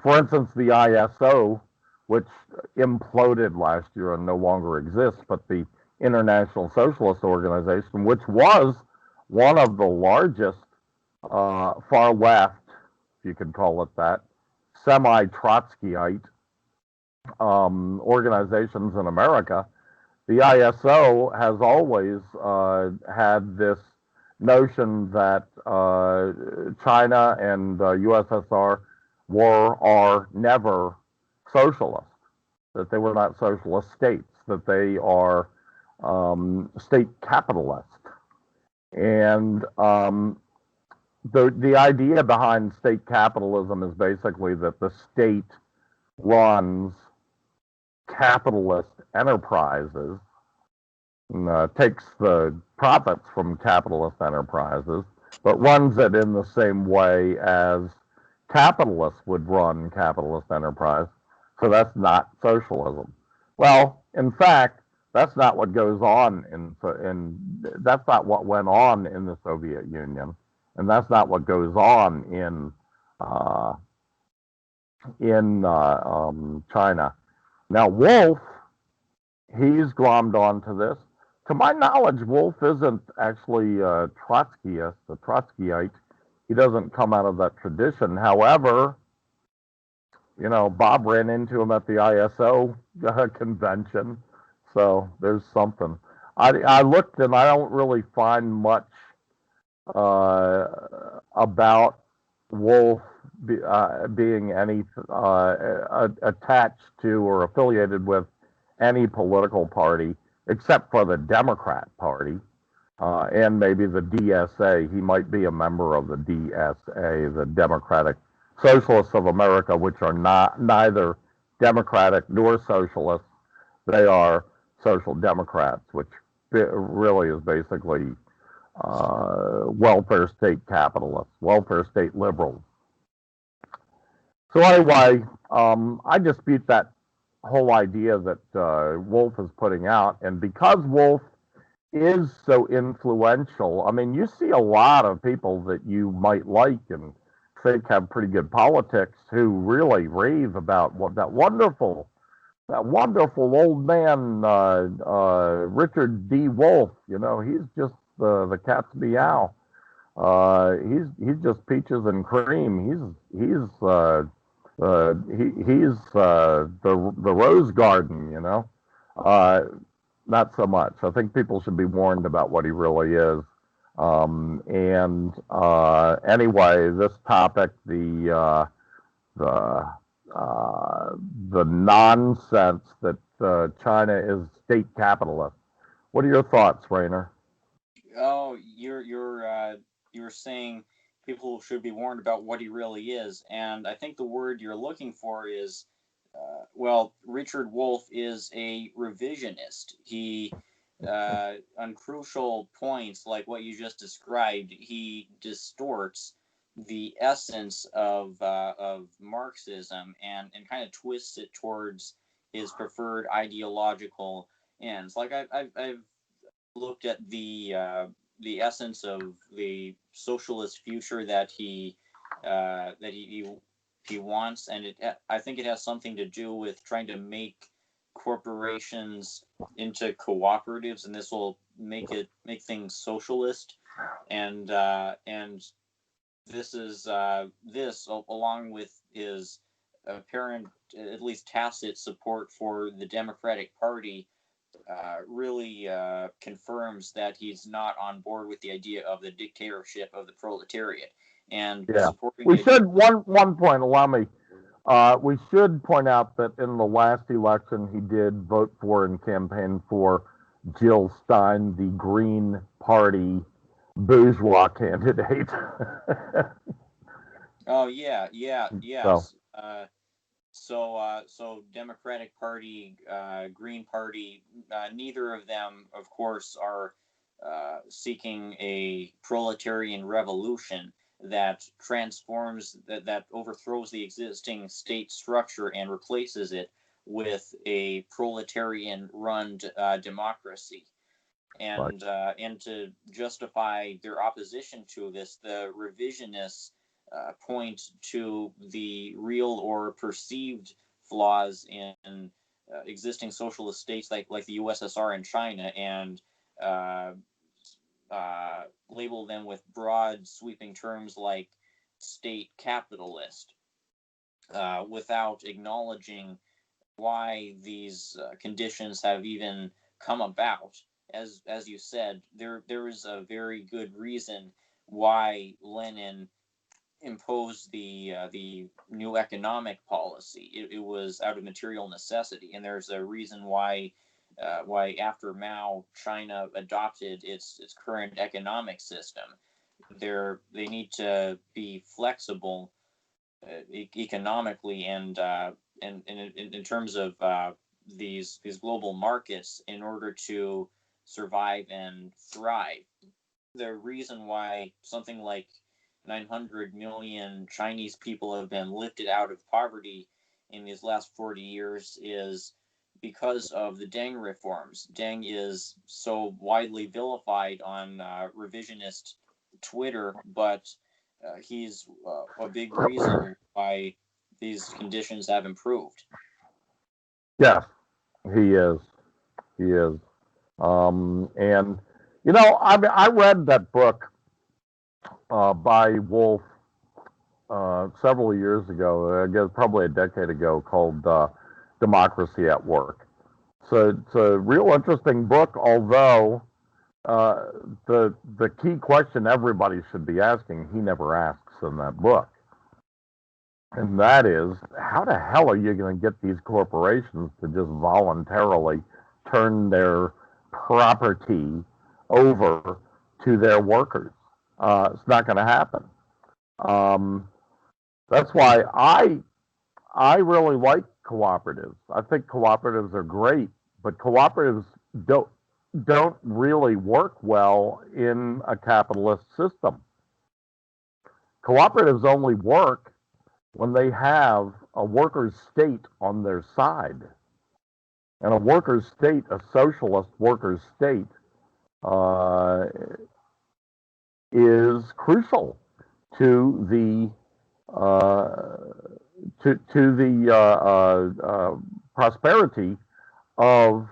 For instance, the ISO, which imploded last year and no longer exists, but the International Socialist Organization, which was one of the largest far left, if you could call it that, semi-Trotskyite organizations in America. The ISO has always had this notion that China and USSR are never socialist, that they were not socialist states, that they are state capitalist. And the idea behind state capitalism is basically that the state runs capitalist enterprises, takes the profits from capitalist enterprises, but runs it in the same way as capitalists would run capitalist enterprise. So that's not socialism. Well, in fact, that's not what goes on that's not what went on in the Soviet Union, and that's not what goes on in China. Now, Wolf, he's glommed onto this. To my knowledge, Wolf isn't actually a Trotskyite. He doesn't come out of that tradition. However, Bob ran into him at the ISO convention, so there's something. I looked and I don't really find much about Wolf being any attached to or affiliated with any political party except for the Democrat Party and maybe the DSA. He might be a member of the DSA, the Democratic Socialists of America, which are neither Democratic nor socialist. They are social democrats, which really is basically welfare state capitalists, welfare state liberals. So anyway, I dispute that whole idea that Wolf is putting out, and because Wolf is so influential, I mean, you see a lot of people that you might like and think have pretty good politics who really rave about that wonderful old man, Richard D. Wolf. He's just the cat's meow. He's just peaches and cream. He's the rose garden. Not so much. I think people should be warned about what he really is. Anyway, this topic, the nonsense that China is state capitalist. What are your thoughts, Rainer? Oh, you're saying people should be warned about what he really is, and I think the word you're looking for is, Richard Wolff is a revisionist. He, on crucial points like what you just described, he distorts the essence of Marxism and kind of twists it towards his preferred ideological ends. Like I've looked at the essence of the socialist future that he wants, and I think it has something to do with trying to make corporations into cooperatives, and this will make things socialist, and this is this along with his apparent at least tacit support for the Democratic Party really confirms that he's not on board with the idea of the dictatorship of the proletariat. And Yeah. supporting We should, one point, allow me. We should point out that in the last election, he did vote for and campaign for Jill Stein, the Green Party bourgeois candidate. Oh yeah, yes. So Democratic Party, Green Party, neither of them, of course, are seeking a proletarian revolution that transforms, that overthrows the existing state structure and replaces it with a proletarian-run democracy. And to justify their opposition to this, the revisionists point to the real or perceived flaws in existing socialist states like the USSR and China, and label them with broad, sweeping terms like state capitalist, without acknowledging why these conditions have even come about. As you said, there is a very good reason why Lenin imposed the new economic policy. It was out of material necessity, and there's a reason why after Mao, China adopted its current economic system. They need to be flexible economically and in terms of these global markets in order to survive and thrive. The reason why something like 900 million Chinese people have been lifted out of poverty in these last 40 years is because of the Deng reforms. Deng is so widely vilified on revisionist Twitter, but he's a big reason why these conditions have improved. Yes, he is. He is. And, you know, I read that book by Wolf several years ago, I guess probably a decade ago, called Democracy at Work. So it's a real interesting book, although the key question everybody should be asking, he never asks in that book. And that is, how the hell are you going to get these corporations to just voluntarily turn their property over to their workers? It's not going to happen. That's why I really like cooperatives. I think cooperatives are great, but cooperatives don't really work well in a capitalist system. Cooperatives only work when they have a workers' state on their side. And a workers' state, a socialist workers' state, is crucial to the prosperity of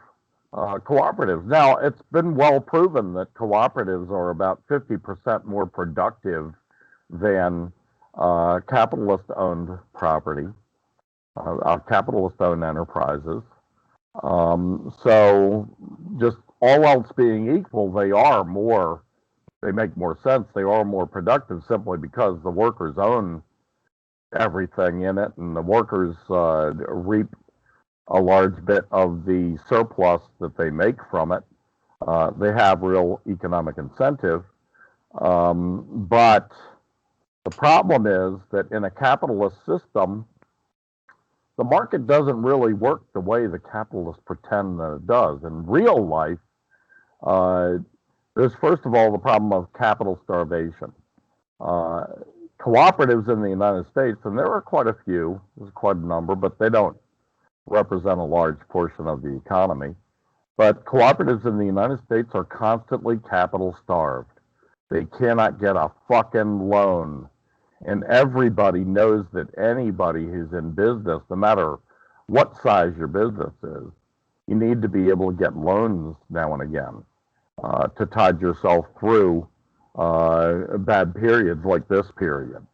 cooperatives. Now, it's been well proven that cooperatives are about 50% more productive than capitalist-owned property, capitalist-owned enterprises. So, just all else being equal, they make more sense. They are more productive simply because the workers own everything in it, and the workers reap a large bit of the surplus that they make from it. They have real economic incentive. But the problem is that in a capitalist system, the market doesn't really work the way the capitalists pretend that it does. In real life, there's first of all the problem of capital starvation. Cooperatives in the United States, and there are quite a few, there's quite a number, but they don't represent a large portion of the economy. But cooperatives in the United States are constantly capital starved. They cannot get a fucking loan. And everybody knows that anybody who's in business, no matter what size your business is, you need to be able to get loans now and again to tide yourself through bad periods like this period.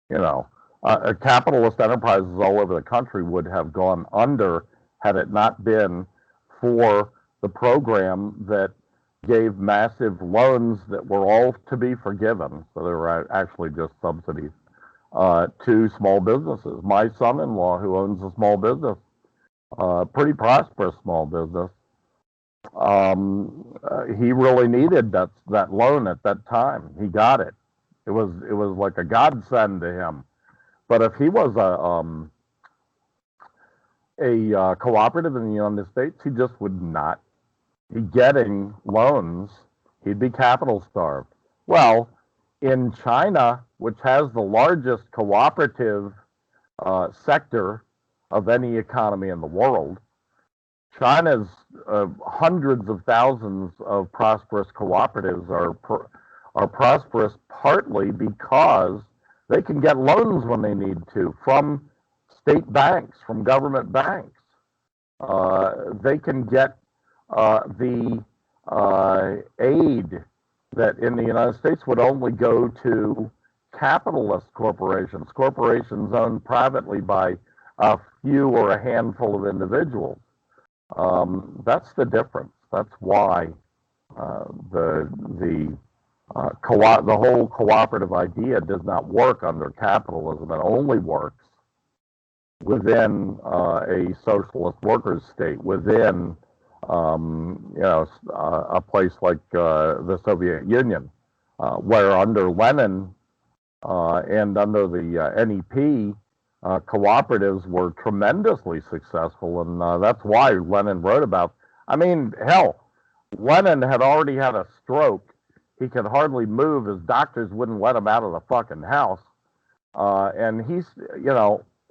You know, capitalist enterprises all over the country would have gone under had it not been for the program that gave massive loans that were all to be forgiven. So they were actually just subsidies to small businesses. My son-in-law, who owns a small business, pretty prosperous small business, he really needed that loan at that time. He got it. It was like a godsend to him. But if he was a cooperative in the United States, he just would not be getting loans. He'd be capital starved. Well, in China, which has the largest cooperative sector of any economy in the world, China's hundreds of thousands of prosperous cooperatives are prosperous partly because they can get loans when they need to from state banks, from government banks. They can get the aid that in the United States would only go to capitalist corporations owned privately by a few or a handful of individuals. That's the difference. That's why the whole cooperative idea does not work under capitalism. It only works within a socialist workers' state, within a place like the Soviet Union, where under Lenin and under the NEP, cooperatives were tremendously successful, and that's why Lenin wrote about. I mean, hell, Lenin had already had a stroke. He could hardly move. His doctors wouldn't let him out of the fucking house. And he's,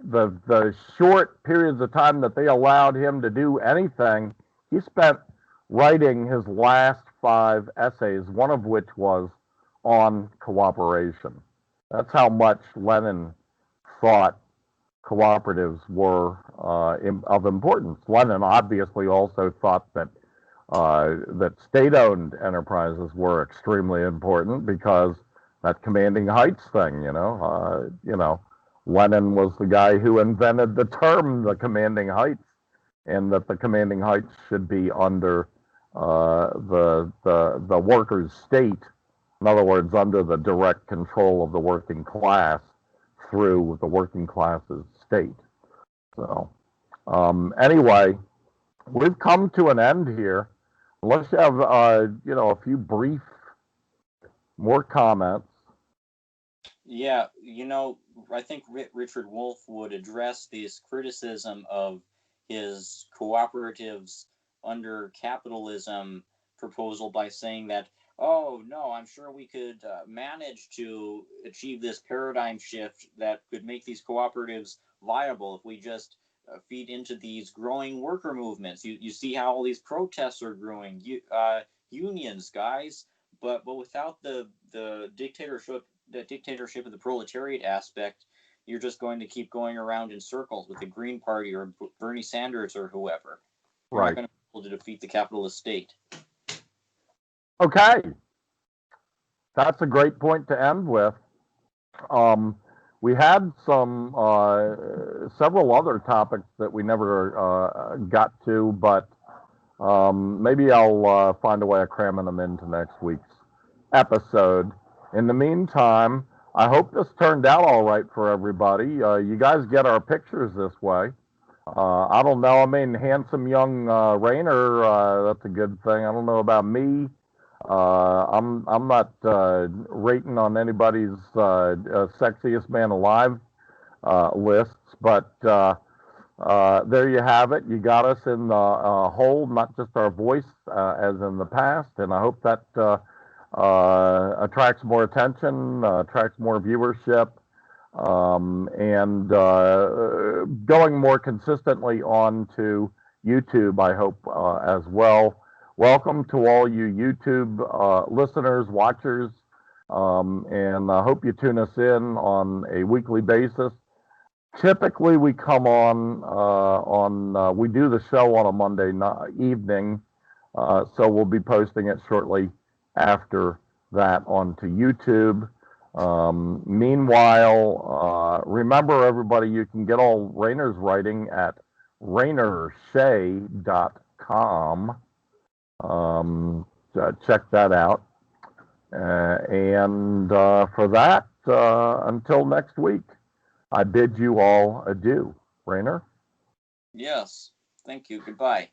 the short periods of time that they allowed him to do anything, he spent writing his last 5 essays, one of which was on cooperation. That's how much Lenin thought cooperatives were of importance. Lenin obviously also thought that that state-owned enterprises were extremely important because that commanding heights thing, Lenin was the guy who invented the term the commanding heights, and that the commanding heights should be under the workers' state. In other words, under the direct control of the working class through the working class's state. So, anyway, we've come to an end here. Let's have, a few brief more comments. Yeah, I think Richard Wolff would address this criticism of his cooperatives under capitalism proposal by saying that, oh, no, I'm sure we could manage to achieve this paradigm shift that could make these cooperatives viable if we just feed into these growing worker movements. You see how all these protests are growing, unions, guys, but without the dictatorship of the proletariat aspect, you're just going to keep going around in circles with the Green Party or Bernie Sanders or whoever. You're not going to be able to defeat the capitalist state. Okay. That's a great point to end with. We had several other topics that we never got to, but maybe I'll find a way of cramming them into next week's episode. In the meantime, I hope this turned out all right for everybody. You guys get our pictures this way. I don't know. I mean, handsome young Rainer, that's a good thing. I don't know about me. I'm not rating on anybody's sexiest man alive lists, but there you have it. You got us in the whole, not just our voice as in the past, and I hope that attracts more attention, attracts more viewership, and going more consistently on to YouTube, I hope, as well. Welcome to all you YouTube listeners, watchers, and I hope you tune us in on a weekly basis. Typically, we come on we do the show on a Monday evening, so we'll be posting it shortly after that onto YouTube. Meanwhile, remember everybody, you can get all Rainer's writing at rainershea.com. Check that out. And for that, until next week, I bid you all adieu. Rainer? Yes. Thank you. Goodbye.